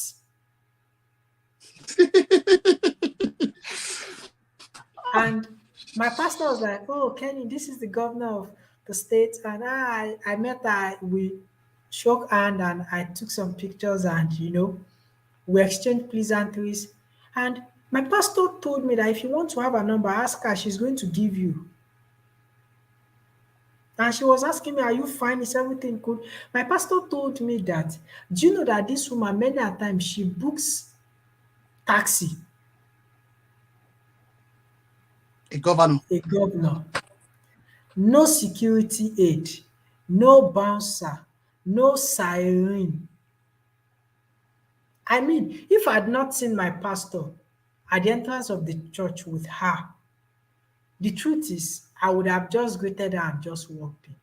And my pastor was like, "Oh, Kenny, this is the governor of the state." And I met her, we shook hand and I took some pictures and, we exchanged pleasantries. And my pastor told me that if you want to have a number, ask her, she's going to give you. And she was asking me, "Are you fine? Is everything good?" My pastor told me that, do you know that this woman, many a time, she books taxi, A governor. a governor, no security aid, no bouncer, no siren. I mean, if I had not seen my pastor at the entrance of the church with her, the truth is, I would have just greeted her and just walked in.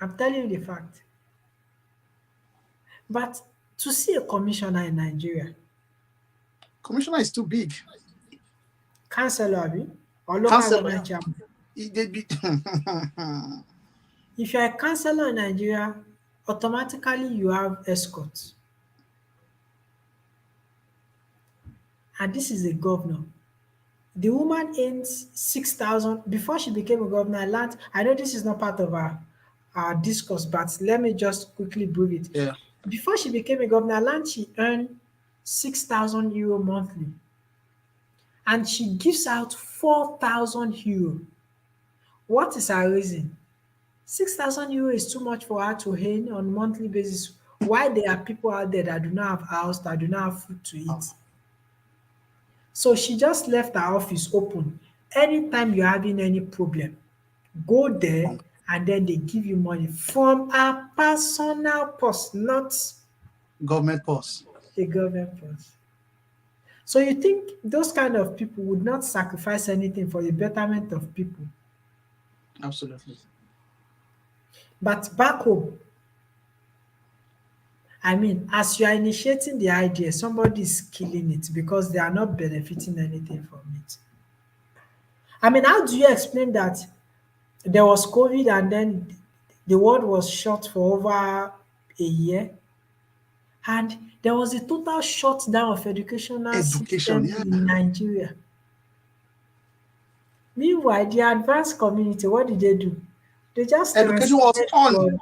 I'm telling you the fact. But to see a commissioner in Nigeria, Commissioner is too big. councillor abi, or local Councillor, government chairman, they be if you are a councillor in Nigeria, automatically you have escort. And this is a governor. The woman earns 6,000 before she became a governor. I know this is not part of our discourse, but let me just quickly brief it. yeah. Before she became a governor, she earned 6,000 euro monthly, and she gives out 4,000 euro. What is her reason? 6,000 euro is too much for her to earn on monthly basis. Why there are people out there that do not have house, that do not have food to eat? So she just left her office open. Anytime you're having any problem, go there and then they give you money from a personal purse, not Government pause. a government purse. So you think those kind of people would not sacrifice anything for the betterment of people? Absolutely. But back home, I mean, as you are initiating the idea, somebody is killing it because they are not benefiting anything from it. I mean, how do you explain that there was COVID and then the world was shut for over a year and there was a total shutdown of educational Education, system yeah. in Nigeria? Meanwhile, the advanced community, what did they do? They just Education was transited on from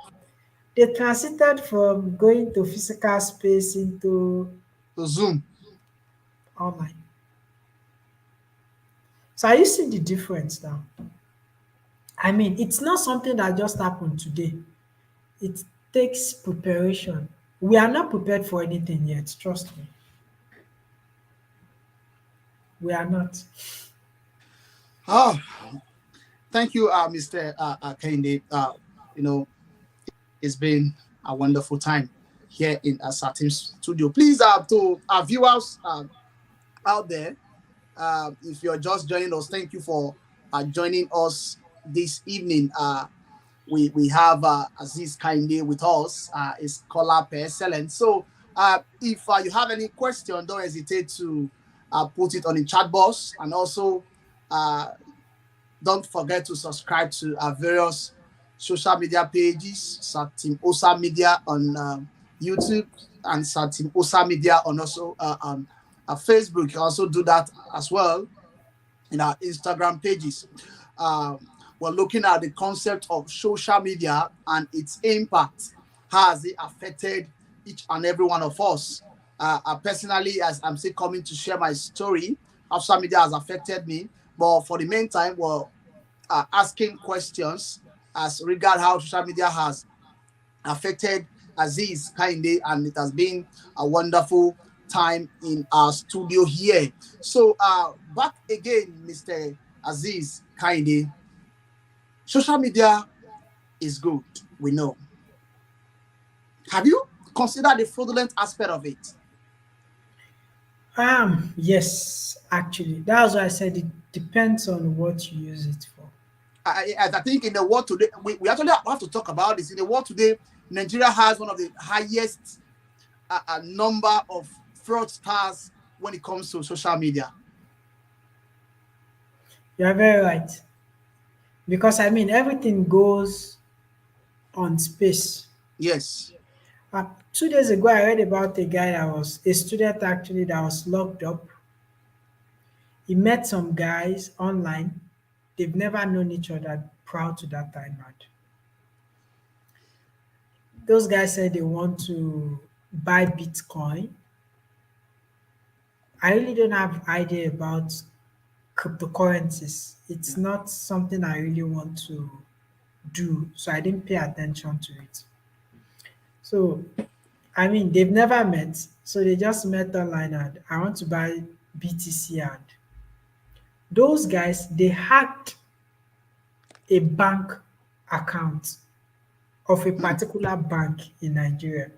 they transited from going to physical space into to Zoom. online. So are you seeing the difference now? I mean, it's not something that just happened today. It takes preparation. We are not prepared for anything yet, trust me. We are not. Oh, thank you, Mr. Kende. You know, it's been a wonderful time here in Satim's studio. Please, to our viewers out there, if you're just joining us, thank you for joining us this evening. We have Aziz Kinde with us, a scholar per excellence. So if you have any question, don't hesitate to put it on the chat box, and also uh, don't forget to subscribe to our various social media pages, Tim-Osa Media on YouTube and Tim-Osa Media on also on Facebook. You can also do that as well in our Instagram pages. We're looking at the concept of social media and its impact. How has it affected each and every one of us? Personally, as I'm still coming to share my story, how social media has affected me. But for the meantime, we're asking questions as regard how social media has affected Aziz Kende, and it has been a wonderful time in our studio here. So, back again, Mr. Aziz Kende. Social media is good, we know. Have you considered the fraudulent aspect of it? Yes, actually, that's why I said it depends on what you use it for. I think in the world today, we actually have to talk about this. In the world today, Nigeria has one of the highest number of fraudsters when it comes to social media. You are very right. Because I mean, everything goes on space. Yes. 2 days ago, I read about a guy that was a student actually that was locked up. He met some guys online. They've never known each other prior to that time. And those guys said they want to buy Bitcoin. I really don't have idea about cryptocurrencies. It's not something I really want to do, so I didn't pay attention to it. So I mean, they've never met, so they just met online and I want to buy BTC. And those guys, they hacked a bank account of a Hmm. particular bank in Nigeria.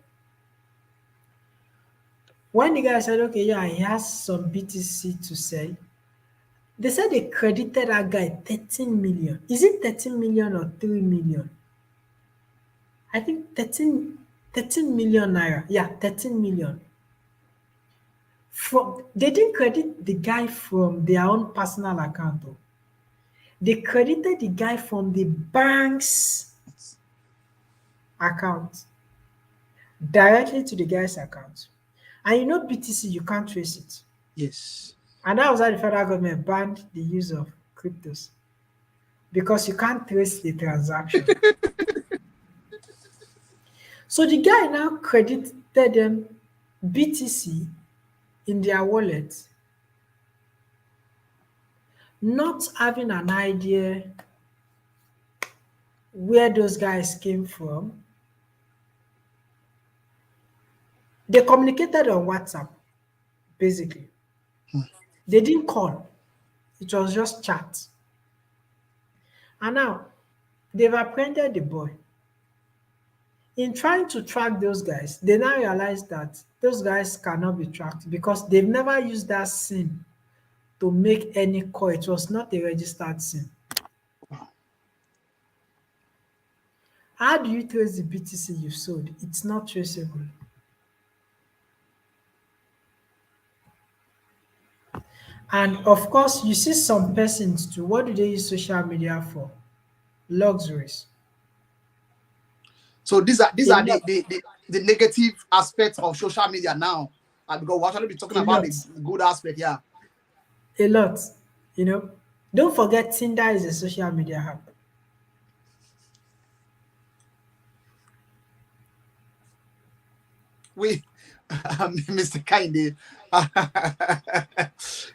When the guy said, okay, yeah, he has some BTC to sell, they said they credited that guy 13 million. Is it 13 million or 3 million? I think 13 million naira. Yeah, 13 million. They didn't credit the guy from their own personal account. Oh. They credited the guy from the bank's account directly to the guy's account. And you know BTC, you can't trace it. Yes. And that was how the federal government banned the use of cryptos because you can't trace the transaction. So the guy now credited them BTC in their wallet, not having an idea where those guys came from. They communicated on WhatsApp, basically. They didn't call, it was just chat. And now they've apprehended the boy. In trying to track those guys, they now realize that those guys cannot be tracked because they've never used that SIM to make any call. It was not a registered SIM. How do you trace the BTC you've sold? It's not traceable. And of course, you see some persons too. What do they use social media for? Luxuries. So these A are lot. the negative aspects of social media now. Because we'll actually be talking A about lot. the good aspect, yeah. A lot. You know, don't forget Tinder is a social media app. We Mr. Kinde.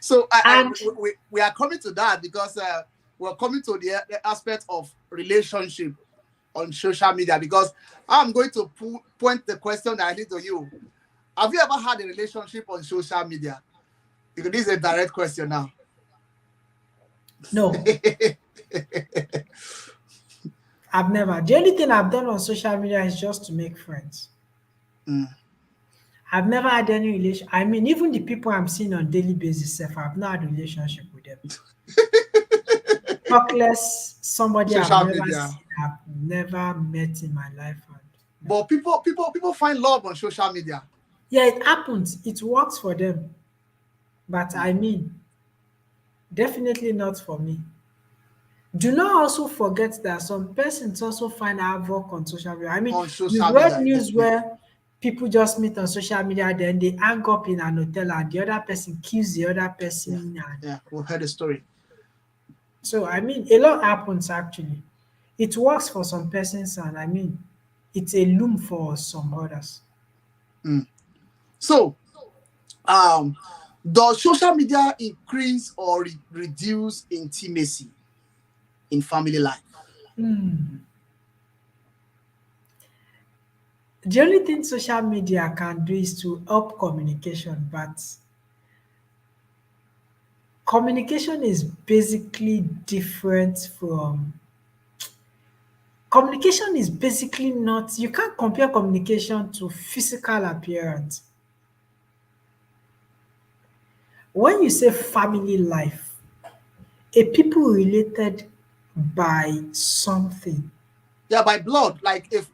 So And we are coming to that because we're coming to the aspect of relationship on social media because I'm going to point the question directly to you. Have you ever had a relationship on social media? Because this is a direct question now. no, I've never. The only thing I've done on social media is just to make friends. Mm. I've never had any relation. I mean, even the people I'm seeing on daily basis, I've not had a relationship with them. Talk less somebody I've Social never media. seen, I've never met in my life. And no. But people find love on social media. Yeah, it happens. It works for them. But I mean, definitely not for me. Do not also forget that some persons also find havoc on social media. I mean, On you've social read media, news definitely. where people just meet on social media, then they hang up in an hotel and the other person kills the other Yeah, person. And yeah, we've heard the story. so, I mean, a lot happens actually. It works for some persons, and I mean, it's a loom for some others. Mm. So, um, Does social media increase or reduce intimacy in family life? The only thing social media can do is to help communication, but communication is basically different from communication is basically not, you can't compare communication to physical appearance. When you say family life, a people related by something. Yeah, by blood, like if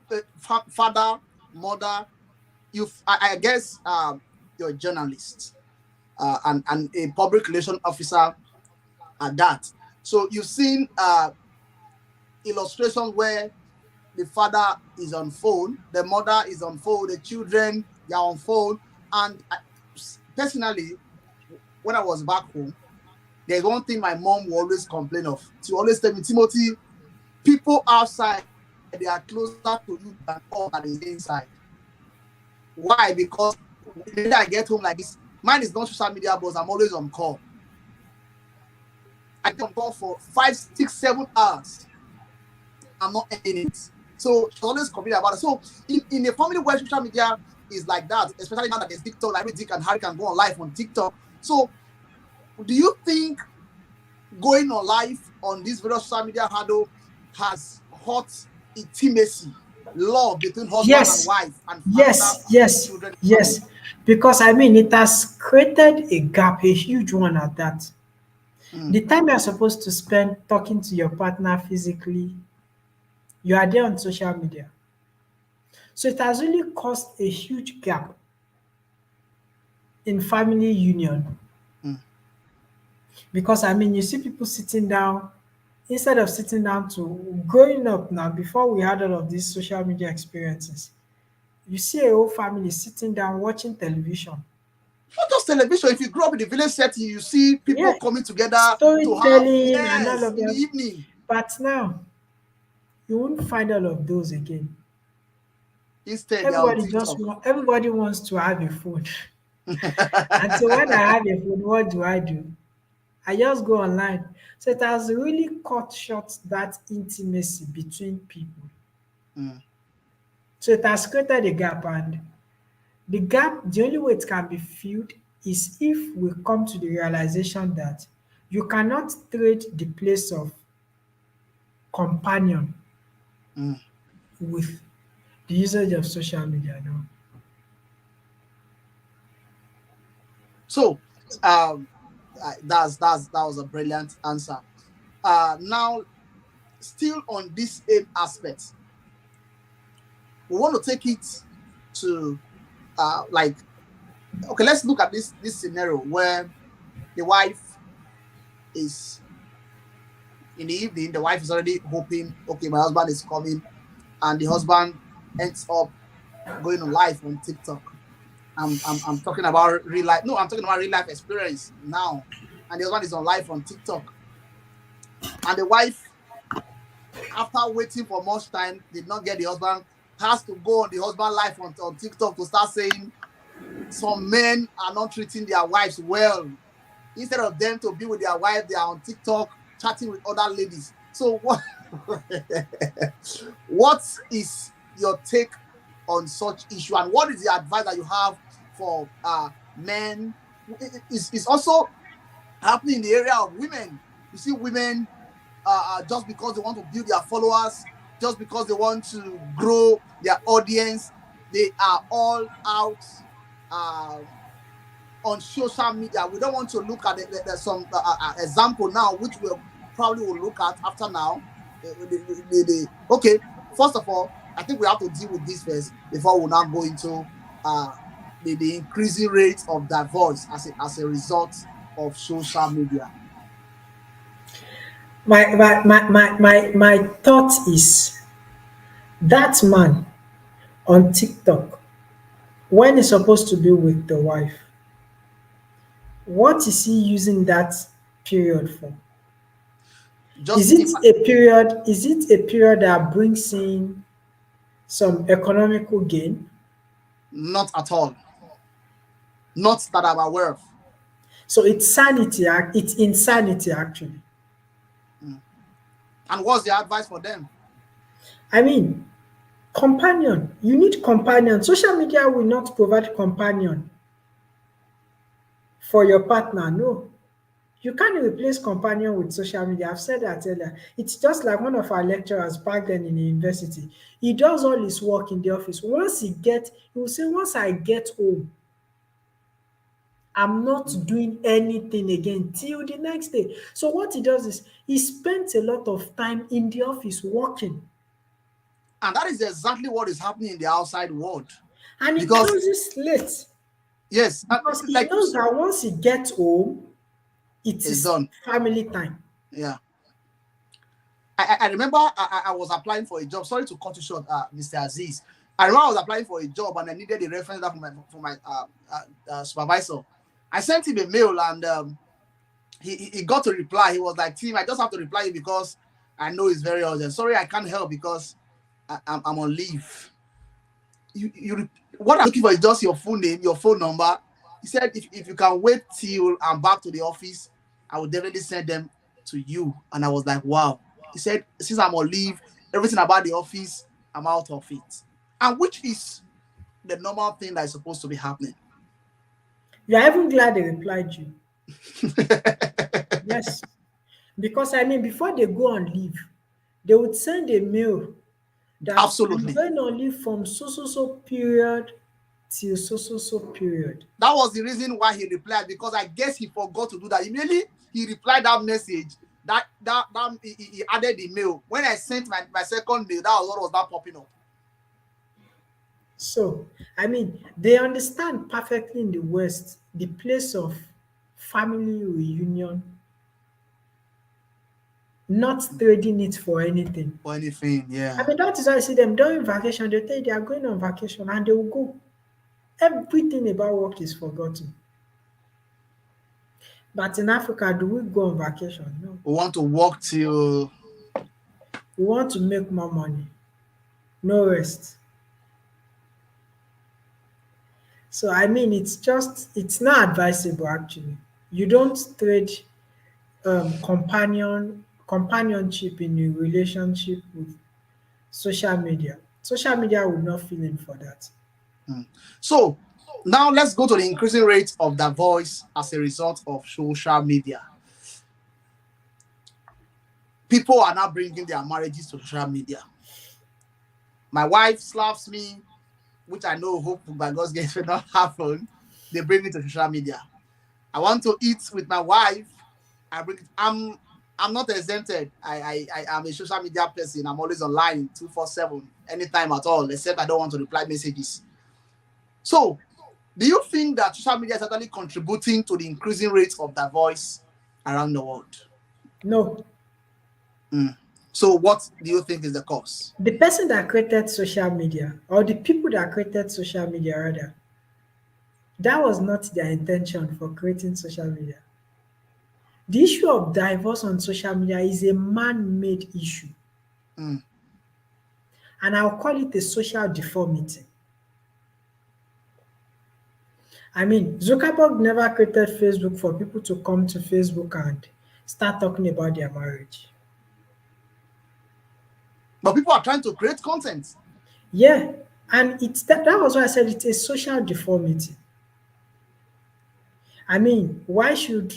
father, mother, I guess you're a journalist and a public relation officer at that. So you've seen illustrations where the father is on phone, the mother is on phone, the children they are on phone. And personally, when I was back home, there's one thing my mom will always complain of. She always tell me, Timothy, people outside they are closer to you than all that is inside. Why? Because the day I get home like this, mine is not social media, but I'm always on call. I get on call for 5, 6, 7 hours. I'm not ending it. So she always complain about it. So in a family where social media is like that, especially now that there's TikTok, like every Dick and Harry can go on live on TikTok. So do you think going on live on this various social media handle has hurt intimacy, love between husband and Yes, wife and father yes, and yes, children in yes. family? Because I mean, it has created a gap, a huge one at that. Mm, The time you're supposed to spend talking to your partner physically, you are there on social media. So it has really caused a huge gap in family union. mm. Because I mean, you see people sitting down, instead of sitting down to growing up now, before we had all of these social media experiences, you see a whole family sitting down watching television. Not just television. If you grow up in the village setting, you see Yeah, people coming together to have, storytelling and all yes, of in the that. evening. But now, you won't find all of those again. Instead, they're on TikTok. Everybody wants to have a phone. And so when I have a phone, what do? I just go online. So it has really cut short that intimacy between people. Mm, So it has created a gap, and the gap, the only way it can be filled is if we come to the realization that you cannot trade the place of companion mm. with the usage of social media now. So, that was a brilliant answer. Now, still on this same aspect, we want to take it to like, okay, let's look at this scenario where the wife is in the evening. The wife is already hoping, okay, my husband is coming, and the husband ends up going on live on TikTok. I'm talking about real life. No, I'm talking about real life experience now. And the husband is on live on TikTok, and the wife, after waiting for much time, did not get the husband, has to go on the husband live on TikTok to start saying some men are not treating their wives well. Instead of them to be with their wife, they are on TikTok chatting with other ladies. So what what is your take on such issue, and what is the advice that you have for men? It's also happening in the area of women. You see women, just because they want to build their followers, just because they want to grow their audience, they are all out uh, on social media. We don't want to look at it. There's some example now, which we probably will look at after now. Okay, first of all, I think we have to deal with this first before we now go into uh, the increasing rate of divorce as a result of social media. My thought is that man on TikTok, when he's supposed to be with the wife, what is he using that period for? Just Is it a period that brings in some economical gain? not at all. Not that I'm aware of. So it's sanity, it's insanity actually. Mm. And what's the advice for them? I mean, companion. You need companion. Social media will not provide companion for your partner. No. You can't replace companion with social media. I've said that earlier. It's just like one of our lecturers back then in the university. He does all his work in the office. He will say, once I get home, I'm not Mm. doing anything again till the next day. So what he does is he spends a lot of time in the office working, And that is exactly what is happening in the outside world. and he Because closes late yes, because he like knows that once he gets home, it it's is done. family time. Yeah. I remember I was applying for a job. Sorry to cut you short, Mr. Aziz. I remember I was applying for a job and I needed a reference letter from my supervisor. I sent him a mail and he got to reply. He was like, Tim, I just have to reply you because I know it's very urgent. Sorry, I can't help because I'm on leave. What I'm looking for is just your full name, your phone number. He said, if you can wait till I'm back to the office, I will definitely send them to you. And I was like, wow. He said, since I'm on leave, everything about the office, I'm out of it. And which is the normal thing that is supposed to be happening. You are even glad they replied you. Yes. Because I mean, before they go on leave, they would send a mail that I'm Absolutely. going on leave from so so so period till so so so period. That was the reason why he replied because I guess he forgot to do that. Immediately he replied that message. He added the mail. When I sent my second mail, that was what was that popping up. So, I mean, they understand perfectly in the West the place of family reunion, not trading it for anything. Or anything, I yeah. mean, that is why I see them during vacation. They tell you they are going on vacation and they will go. Everything about work is forgotten. But in Africa, do we go on vacation? No. We want to work till We want to make more money, no rest. So, I mean, it's not advisable actually. You don't trade companionship in a relationship with social media. Social media will not fill in for that. mm. So now let's go to the increasing rate of divorce as a result of social media. People are now bringing their marriages to social media. My wife slaps me, which I know hope by God's grace will not happen. They bring it to social media. I want to eat with my wife. I bring it. I'm not exempted. I am a social media person. I'm always online 247 anytime at all, except I don't want to reply messages. So, do you think that social media is actually contributing to the increasing rate of divorce around the world? No, Mm. So, what do you think is the cause? the person that created social media, or the people that created social media rather, that was not their intention for creating social media. The issue of divorce on social media is a man-made issue, Mm. and I'll call it a social deformity. I mean, Zuckerberg never created Facebook for people to come to Facebook and start talking about their marriage. But people are trying to create content. Yeah, and that was why I said it's a social deformity. I mean, why should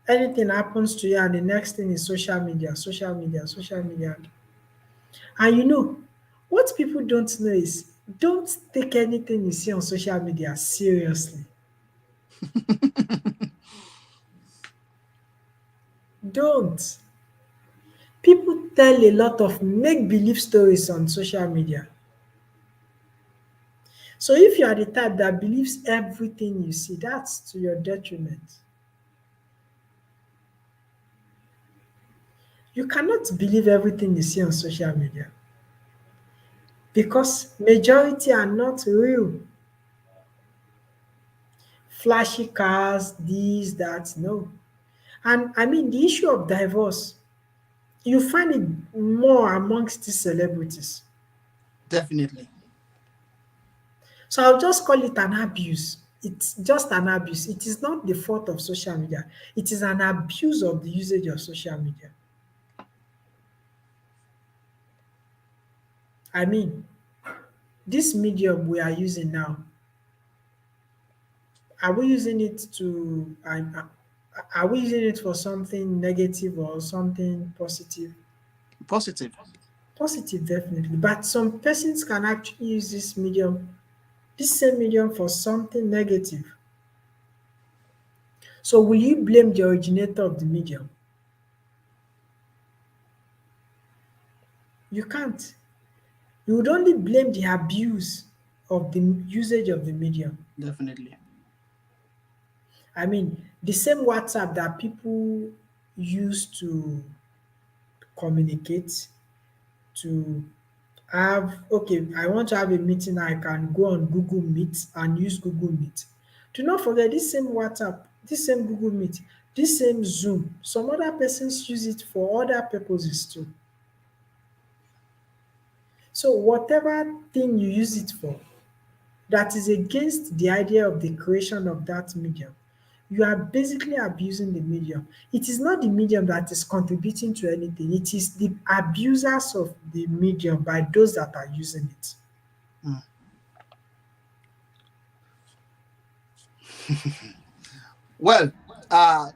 anything happens to you and the next thing is social media, social media, social media? And what people don't know is don't take anything you see on social media seriously. Don't. People tell a lot of make believe stories on social media. So if you are the type that believes everything you see, that's to your detriment. You cannot believe everything you see on social media because majority are not real. Flashy cars, this, that, no. And I mean, the issue of divorce, you find it more amongst the celebrities. Definitely. So I'll just call it an abuse. it's just an abuse. It is not the fault of social media. It is an abuse of the usage of social media. I mean, this medium we are using now, are we using it to are we using it for something negative or something positive? Positive. Positive, definitely. But some persons can actually use this same medium for something negative. So will you blame the originator of the medium? You can't. You would only blame the abuse of the usage of the medium. Definitely. I mean, the same WhatsApp that people use to communicate, to have, okay, I want to have a meeting, I can go on Google Meet and use Google Meet. Do not forget this same WhatsApp, this same Google Meet, this same Zoom, some other persons use it for other purposes too. So whatever thing you use it for that is against the idea of the creation of that medium, you are basically abusing the medium. It is not the medium that is contributing to anything, it is the abusers of the medium by those that are using it. Mm. Well, uh,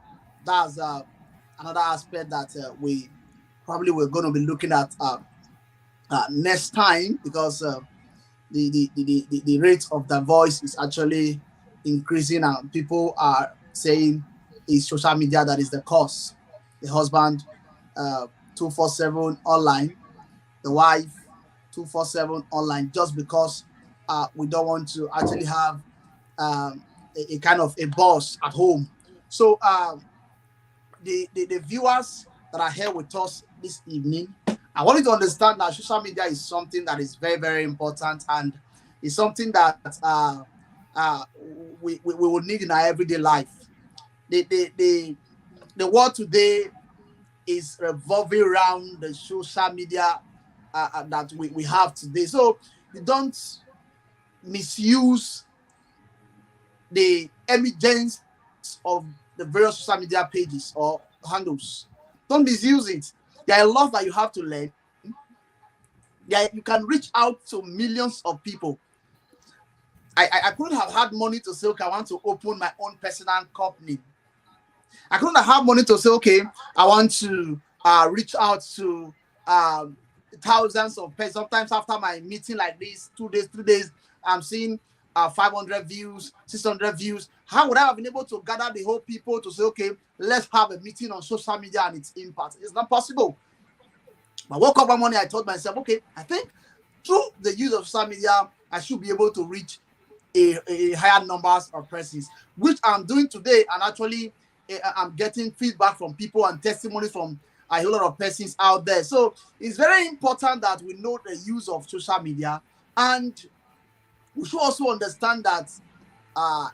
that's another aspect that we probably we're going to be looking at next time, because the rate of divorce is actually increasing, and people are saying it's social media that is the cause. The husband, 247 online, the wife, 247 online, just because we don't want to actually have a kind of a boss at home. So the viewers that are here with us this evening, I want you to understand that social media is something that is very, very important, and it's something that we will need in our everyday life. The, the, the, the world today is revolving around the social media that we have today. So you don't misuse the emergence of the various social media pages or handles. Don't misuse it. There are a lot that you have to learn. Yeah, you can reach out to millions of people. I couldn't have had money to say, okay, I want to open my own personal company. I couldn't have had money to say, okay, I want to reach out to thousands of people. Sometimes after my meeting like this, 2 days, 3 days, I'm seeing 500 views, 600 views. How would I have been able to gather the whole people to say, okay, let's have a meeting on social media and its impact? It's not possible. I woke up one morning, I told myself, okay, I think through the use of social media, I should be able to reach a higher numbers of persons, which I'm doing today. And actually, I'm getting feedback from people and testimonies from a whole lot of persons out there. So it's very important that we know the use of social media, and we should also understand that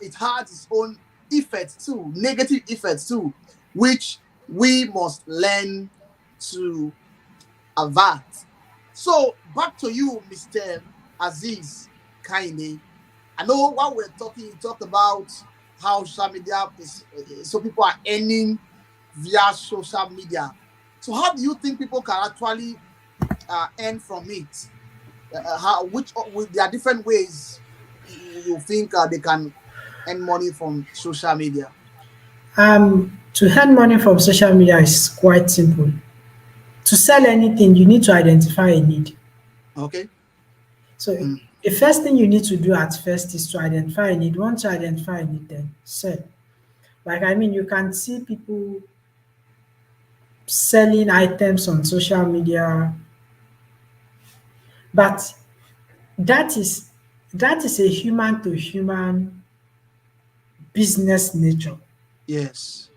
it has its own effects too, negative effects too, which we must learn to avert. So back to you, Mr. Aziz Kaine. I know while we're talking, you talked about how social media is, so people are earning via social media. So how do you think people can actually earn from it? How, which with there are different ways you think they can earn money from social media? To earn money from social media is quite simple. To sell anything, you need to identify a need. Okay. So Mm. the first thing you need to do at first is to identify a need. Once you identify a need, then sell. Like I mean, you can see people selling items on social media, but that is that is a human to human business nature. Yes.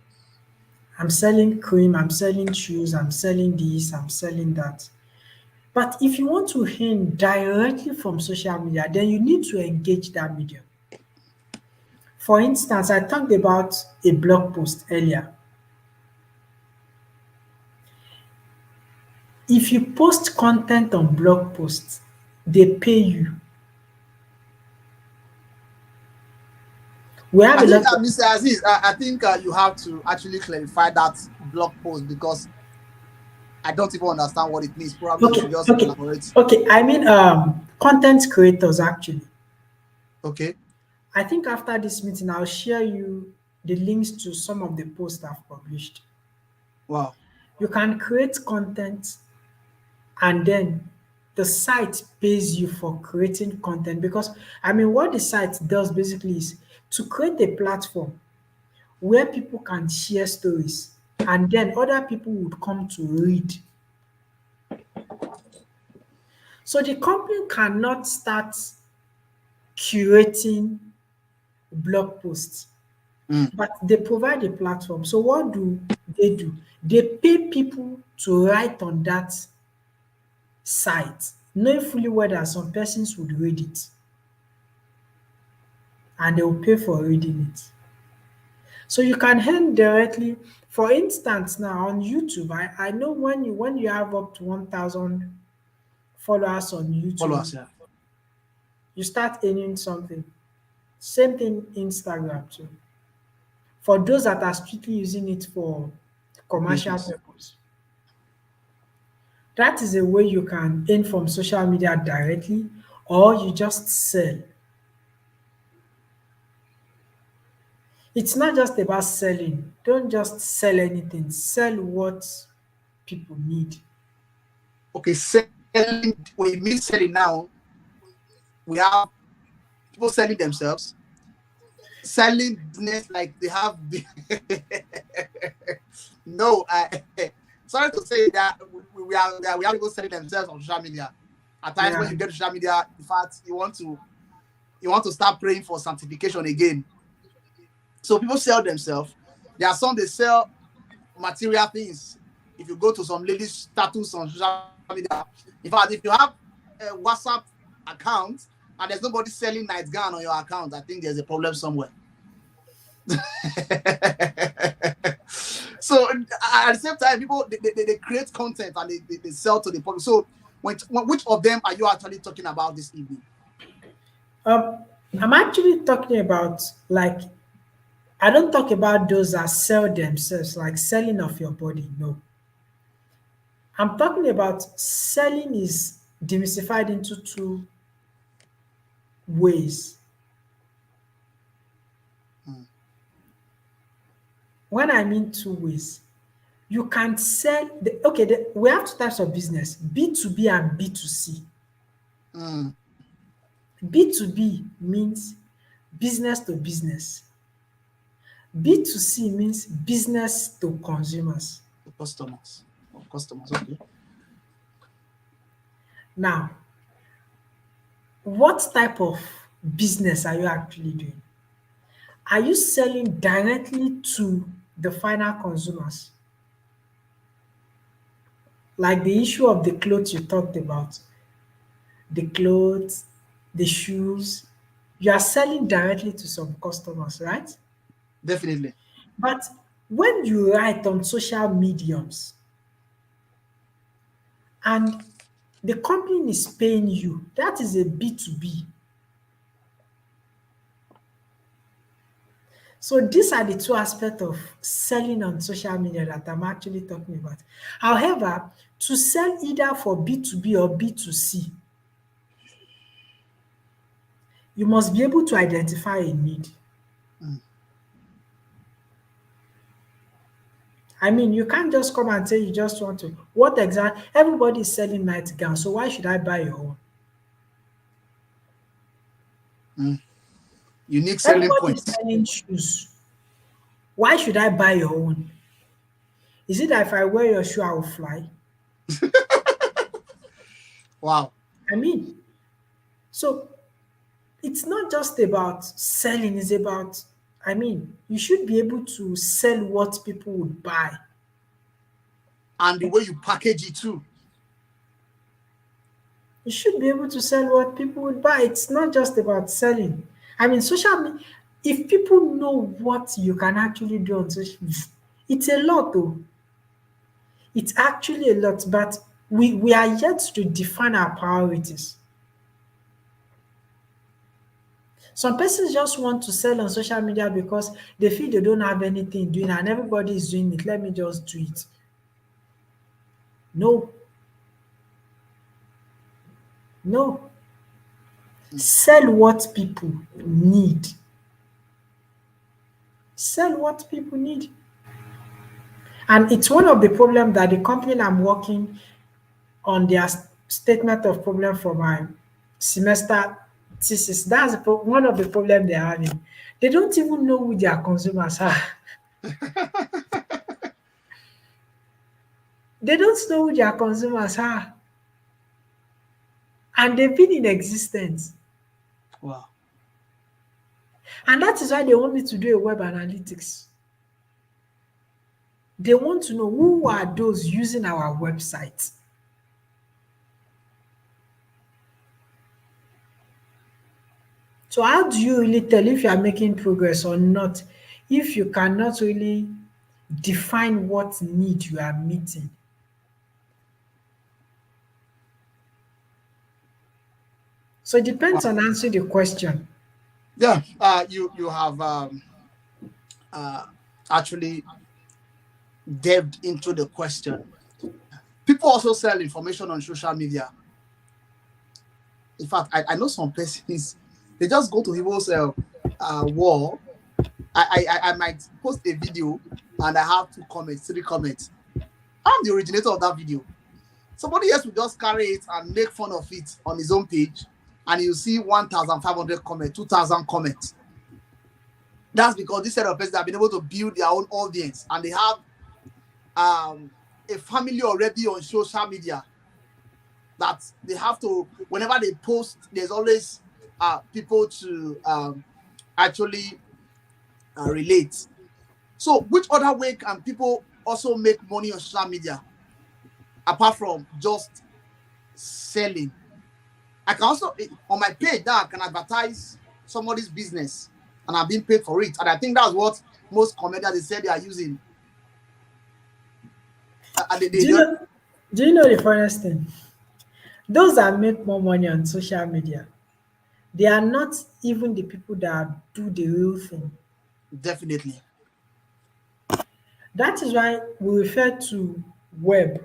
I'm selling cream, I'm selling shoes, I'm selling this, I'm selling that. But if you want to earn directly from social media, then you need to engage that medium. For instance, I talked about a blog post earlier. If you post content on blog posts, they pay you. We have I a think, lot of Mr. Aziz, I think you have to actually clarify that blog post because I don't even understand what it means. Probably you okay, should just okay, elaborate. okay. I mean, content creators actually. Okay. I think after this meeting, I'll share you the links to some of the posts I've published. Wow. You can create content and then the site pays you for creating content because I mean what the site does basically is to create a platform where people can share stories and then other people would come to read. So the company cannot start curating blog posts, Mm. but they provide a platform. So what do? They pay people to write on that site, knowing fully well that some persons would read it and they will pay for reading it. So you can earn directly. For instance, now on YouTube, I know when you have up to 1,000 followers on YouTube, Followers, yeah. you start earning something. Same thing Instagram too. For those that are strictly using it for For commercial business. purpose, that is a way you can earn from social media directly, or you just sell. It's not just about selling. Don't just sell anything. Sell what people need. Okay, selling, when you mean selling now, we have people selling themselves, selling business like they have. No, sorry to say that we have people selling themselves on social media. At times when Yeah. you get to social media, in fact, you want to start praying for sanctification again. So people sell themselves. There are some they sell material things. If you go to some ladies' status on social media, in fact, if you have a WhatsApp account and there's nobody selling nightgown on your account, I think there's a problem somewhere. So at the same time, people they create content and they sell to the public. So which of them are you actually talking about this evening? Um, I'm actually talking about like I don't talk about those that sell themselves, like selling of your body. No, I'm talking about selling is demystified into two ways. Mm, When I mean two ways, you can sell. We have two types of business: B2B and B2C. mm, B2B means business to business. B2C means business to consumers. to customers. Of customers, okay. Now, what type of business are you actually doing? Are you selling directly to the final consumers? Like the issue of the clothes you talked about, the clothes, the shoes, you are selling directly to some customers, right? Definitely. But when you write on social mediums and the company is paying you, that is a B2B. So these are the two aspects of selling on social media that I'm actually talking about. However, to sell either for B2B or B2C, you must be able to identify a need. Mm, I mean, you can't just come and say you just want to. What exactly? Everybody is selling nightgowns, so why should I buy your own? mm. Unique selling Everybody is points. selling shoes. Why should I buy your own? Is it that if I wear your shoe, I will fly? Wow. I mean, so it's not just about selling, it's about, I mean, you should be able to sell what people would buy. And the way you package it too. You should be able to sell what people would buy. It's not just about selling. I mean, social media, if people know what you can actually do on social media, it's a lot though. It's actually a lot, but we are yet to define our priorities. Some persons just want to sell on social media because they feel they don't have anything doing and everybody is doing it. Let me just do it. No, no. Mm. Sell what people need. Sell what people need. And it's one of the problems that the company I'm working on their statement of problem for my semester thesis. That's one of the problems they're having. They don't even know who their consumers are. They don't know who their consumers are. And they've been in existence. Wow. And that is why they want me to do a web analytics. They want to know who are those using our website. So how do you really tell if you are making progress or not if you cannot really define what need you are meeting? So it Wow. depends on answering the question. Yeah. You have uh, actually delved into the question. People also sell information on social media. In fact, I know some persons, they just go to people's wall. I might post a video and I have two comments, three comments. I'm the originator of that video. Somebody else will just carry it and make fun of it on his own page, and you see 1,500 comments, 2,000 comments. That's because this set of persons have been able to build their own audience and they have a family already on social media that they have to, whenever they post, there's always people to actually relate. So, which other way can people also make money on social media apart from just selling? I can also on my page now I can advertise somebody's business and I'm being paid for it. And I think that's what most comedians they say they are using. And Do you they know do you know the funniest thing? Those that make more money on social media, they are not even the people that do the real thing. definitely. That is why we refer to web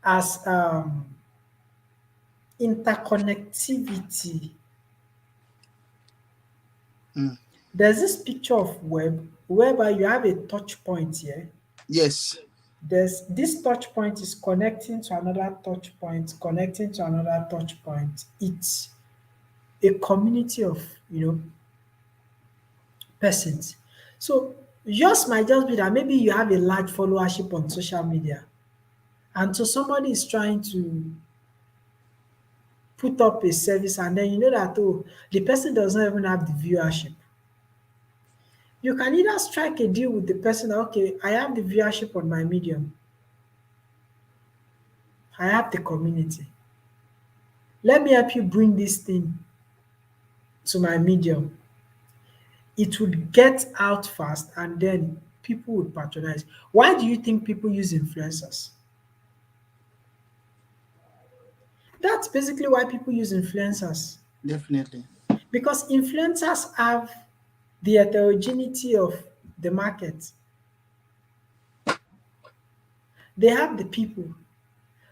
as interconnectivity. Mm. There's this picture of web whereby you have a touch point here. Yes. There's this touch point is connecting to another touch point, connecting to another touch point. It's a community of persons. So yours might just be that maybe you have a large followership on social media, and so somebody is trying to put up a service, and then you know that the person does not even have the viewership. You can either strike a deal with the person that, okay, I have the viewership on my medium, I have the community. Let me help you bring this thing to my medium. It would get out fast and then people would patronize. Why do you think people use influencers? That's basically why people use influencers. Definitely. Because influencers have the heterogeneity of the market. They have the people,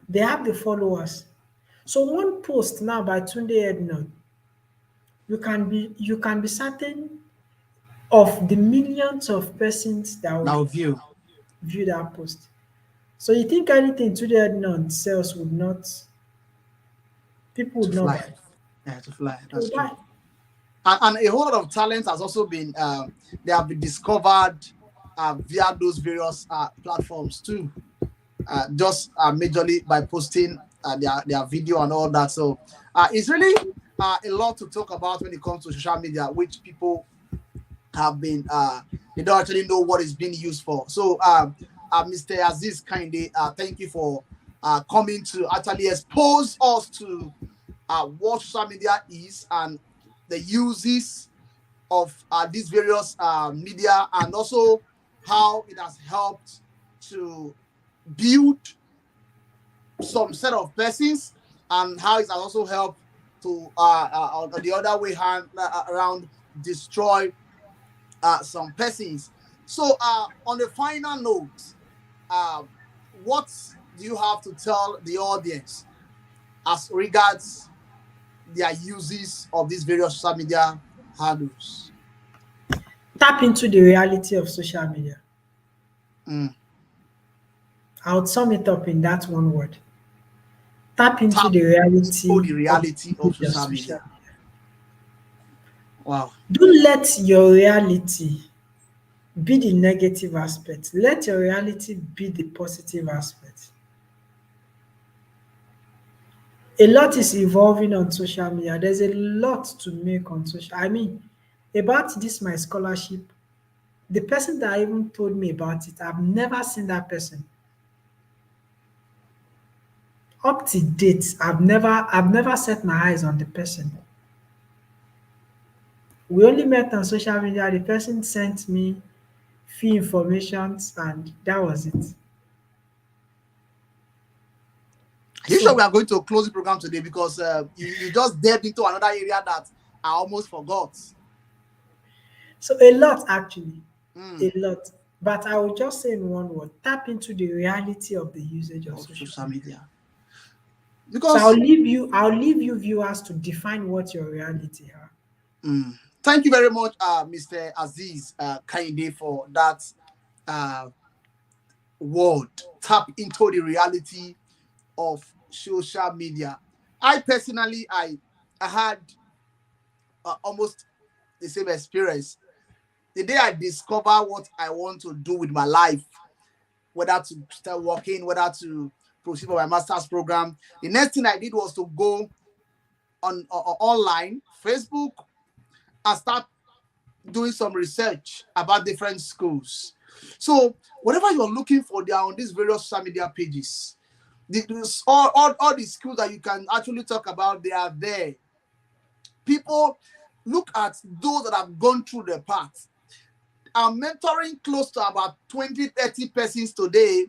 they have the followers. So one post now by Tunde Ednon, you can be certain of the millions of persons that would Now view view that post. So you think anything Tunde Ednon sells would not people to would not fly. buy. Yeah, to fly. They That's would true. buy. And a whole lot of talent has also been they have been discovered via those various platforms too. Just majorly by posting their video and all that. So it's really a lot to talk about when it comes to social media, which people have been they don't actually know what it's being used for. So Mr. Aziz Kende, thank you for coming to actually expose us to what social media is and the uses of these various media, and also how it has helped to build some set of persons, and how it has also helped to on the other way hand around destroy some persons. So on the final note, uh, what do you have to tell the audience as regards their uses of these various social media handles? Tap into the reality of social media. Mm. I would sum it up in that one word. Tap into Tap the into reality the of reality the of usage of social social media. media. Wow. Don't let your reality be the negative aspect. Let your reality be the positive aspect. A lot is evolving on social media. There's a lot to make on social. I mean, about this my scholarship, the person that even told me about it, I've never seen that person. Up to date, I've never set my eyes on the person. We only met on social media. The person sent me few informations and that was it. Are you sure we So are going to close the program today? Because you just delved into another area that I almost forgot. so a lot actually. Mm. A lot. But I will just say in one word, tap into the reality of the usage of Of social social media. media. So Because I'll leave you viewers to define what your reality are. mm, thank you very much, Mr. Aziz Kende, for that uh, word. Tap into the reality of social media. I personally, I had almost the same experience. The day I discover what I want to do with my life, whether to start working, whether to proceed for my master's program, the next thing I did was to go on online, Facebook, and start doing some research about different schools. So whatever you're looking for, they are on these various social media pages. All the schools that you can actually talk about, they are there. People look at those that have gone through the path. I'm mentoring close to about 20, 30 persons today.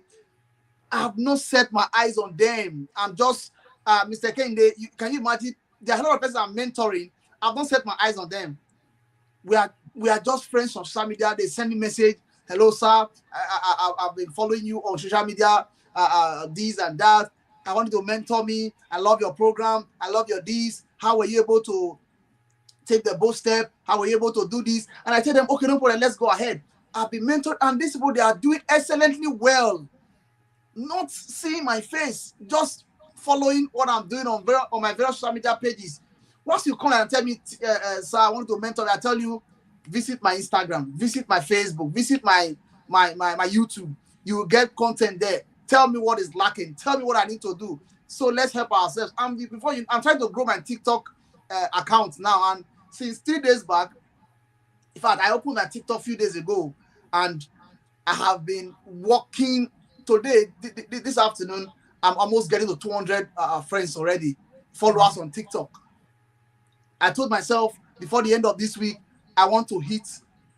I have not set my eyes on them. I'm just, Mr. Kende, can you imagine? There are a lot of persons I'm mentoring. I've not set my eyes on them. We are just friends on social media. They send me message. Hello, sir. I've been following you on social media. This and that. I want you to mentor me. I love your program. I love your this. How were you able to take the bold step? How were you able to do this? And I tell them, okay, no problem. Let's go ahead. I've been mentored, and these people, they are doing excellently well. Not seeing my face, just following what I'm doing on my various social media pages. Once you come and tell me, sir, I want to mentor, I tell you, visit my Instagram, visit my Facebook, visit my YouTube. You will get content there. Tell me what is lacking. Tell me what I need to do. So let's help ourselves. I'm trying to grow my TikTok account now, and since 3 days back, in fact, I opened my TikTok a few days ago, and I have been working today, this afternoon. I'm almost getting to 200 friends already, followers on TikTok. I told myself before the end of this week, I want to hit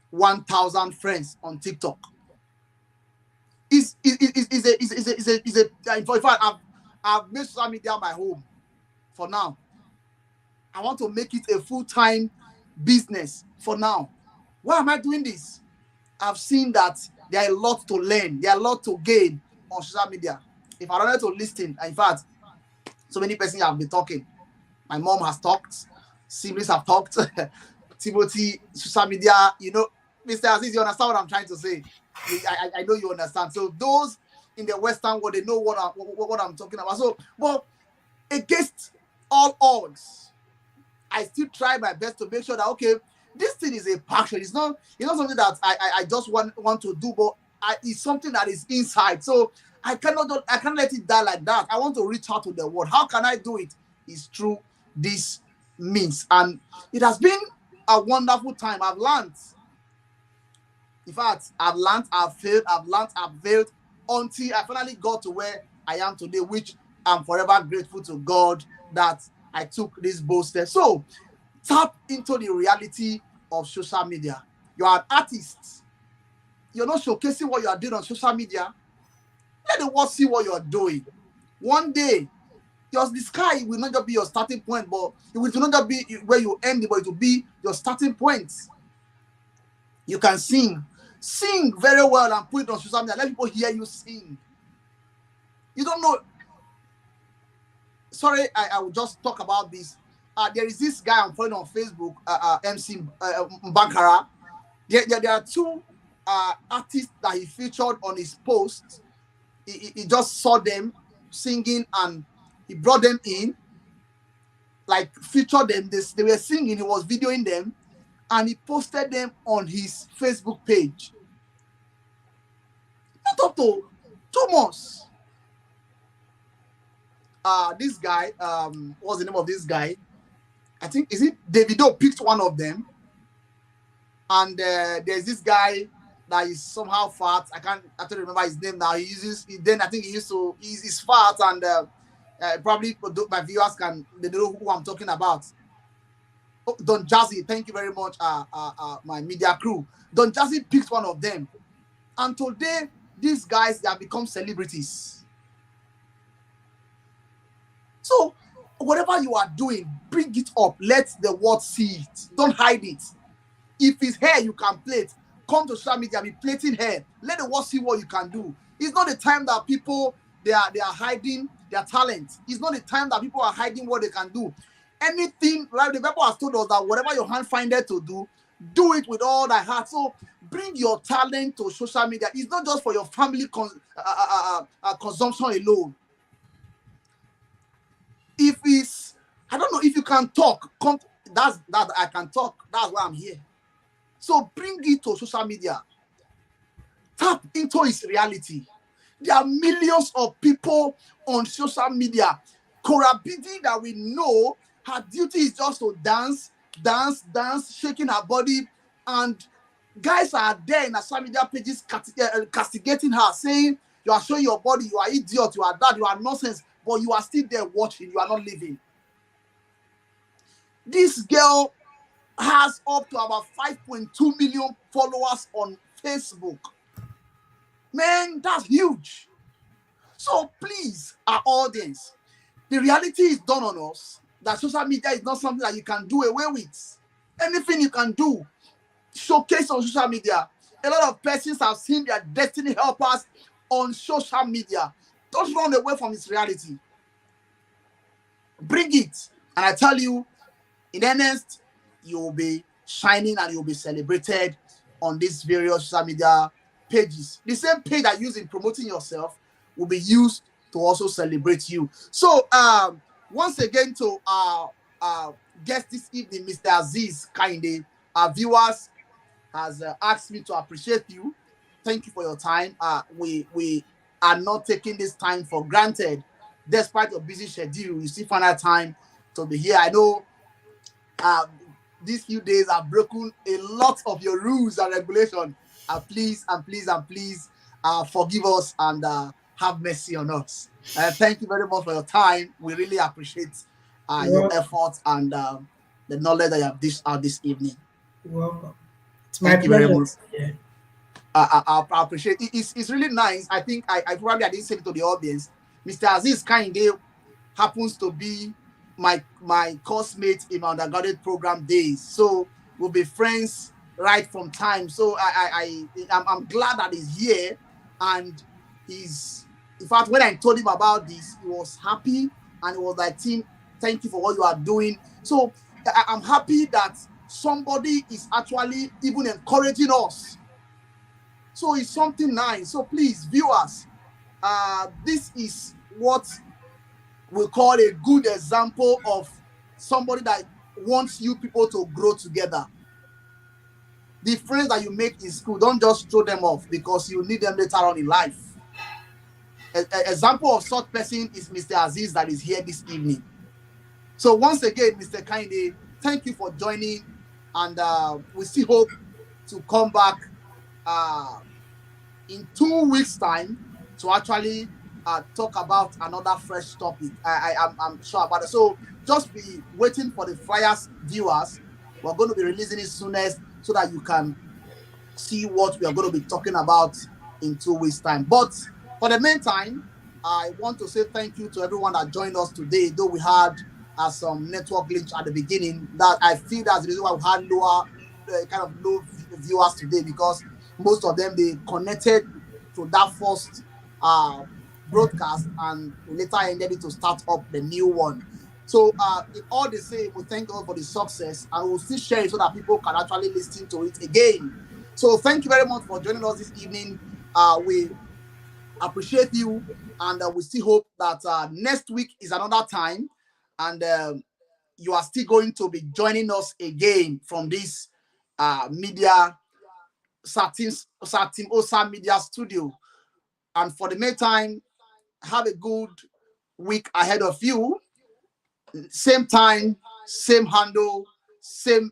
1,000 friends on TikTok. In fact, I've made social media my home for now. I want to make it a full-time business for now. Why am I doing this? I've seen that there are a lot to learn, there are a lot to gain on social media. If I wanted to listen, in fact, so many persons have been talking. My mom has talked, siblings have talked, Timothy, social media, Mr. Aziz, you understand what I'm trying to say? I know you understand. So those in the Western world, they know what I'm talking about. So, but against all odds, I still try my best to make sure that, okay, this thing is a passion. It's not something that I just want to do, but it's something that is inside. So I can't let it die like that. I want to reach out to the world. How can I do it? It's through this means, and it has been a wonderful time. I've learned. In fact, I've learned, I've failed, I've learned, I've failed, until I finally got to where I am today, which I'm forever grateful to God that I took this bold step. So tap into the reality of social media. You are an artist. You're not showcasing what you are doing on social media. Let the world see what you're doing. One day, the sky will not just be your starting point, but it will not just be where you end, but it will be your starting point. You can sing very well and put it on social media. Let people hear you sing. You don't know. Sorry, I will just talk about this. There is this guy I'm following on Facebook, MC Mbankara. There are two artists that he featured on his post. He just saw them singing and he brought them in, like featured them. They were singing, he was videoing them, and he posted them on his Facebook page. Not up to 2 months. This guy, what's the name of this guy? I think, is it Davido picked one of them. And there's this guy that is somehow fat. I can't actually remember his name now. I think he's fat, and probably my viewers they know who I'm talking about. Oh, Don Jazzy, thank you very much, my media crew. Don Jazzy picked one of them. And today, these guys, they have become celebrities. So, whatever you are doing, bring it up. Let the world see it. Don't hide it. If it's hair, you can plait. Come to social media, be plaiting hair. Let the world see what you can do. It's not the time that people, they are hiding their talent. It's not the time that people are hiding what they can do. Anything, like the Bible has told us that whatever your hand findeth to do it with all thy heart. So bring your talent to social media. It's not just for your family consumption alone. If it's, I don't know, if you can talk, that I can talk. That's why I'm here. So bring it to social media. Tap into its reality. There are millions of people on social media. Cora Bidi, that we know, her duty is just to dance, shaking her body. And guys are there in her social media pages castigating her, saying, you are showing your body, you are idiot, you are that, you are nonsense. But you are still there watching, you are not living. This girl has up to about 5.2 million followers on Facebook. Man, that's huge. So please, our audience, the reality is done on us that social media is not something that you can do away with. Anything you can do, showcase on social media. A lot of persons have seen their destiny helpers on social media. Don't run away from its reality. Bring it. And I tell you, in earnest, you will be shining and you'll be celebrated on these various social media pages. The same page that you use in promoting yourself will be used to also celebrate you. So, once again, to our guest this evening, Mr. Aziz Kende, our viewers has asked me to appreciate you. Thank you for your time. We are not taking this time for granted. Despite your busy schedule, you still find that time to be here. I know these few days have broken a lot of your rules and regulations. Please forgive us and have mercy on us. Thank you very much for your time. We really appreciate your efforts and the knowledge that you have dished out this evening. You're welcome. It's my Thank you very pleasure. much. Yeah. I appreciate it. It's really nice. I think I probably didn't say it to the audience. Mr. Aziz Kinde happens to be my course mate in my undergraduate program days. So we'll be friends right from time. So I'm glad that he's here, and in fact, when I told him about this, he was happy and he was like, Tim, thank you for what you are doing. So I'm happy that somebody is actually even encouraging us. So it's something nice. So please, viewers, this is what we call a good example of somebody that wants you people to grow together. The friends that you make in school, don't just throw them off because you need them later on in life. An example of such person is Mr. Aziz that is here this evening. So once again, Mr. Kinde, thank you for joining, and we still hope to come back in 2 weeks' time to actually talk about another fresh topic. I'm sure about it. So just be waiting for the flyers, viewers. We're going to be releasing it soonest so that you can see what we are going to be talking about in 2 weeks' time. But for the meantime, I want to say thank you to everyone that joined us today, though we had some network glitch at the beginning. That I feel that's the reason why we had lower, kind of low viewers today, because most of them they connected to that first broadcast and later ended it to start up the new one. So in all the same, we thank God for the success, and we'll still share it so that people can actually listen to it again. So thank you very much for joining us this evening. We appreciate you, and we still hope that next week is another time, and you are still going to be joining us again from this media Tim-Osa media studio. And for the meantime, have a good week ahead of you. Same time, same handle, same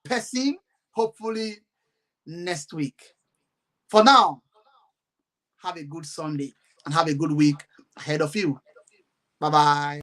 person. Hopefully next week. For now, have a good Sunday and have a good week ahead of you. Bye bye.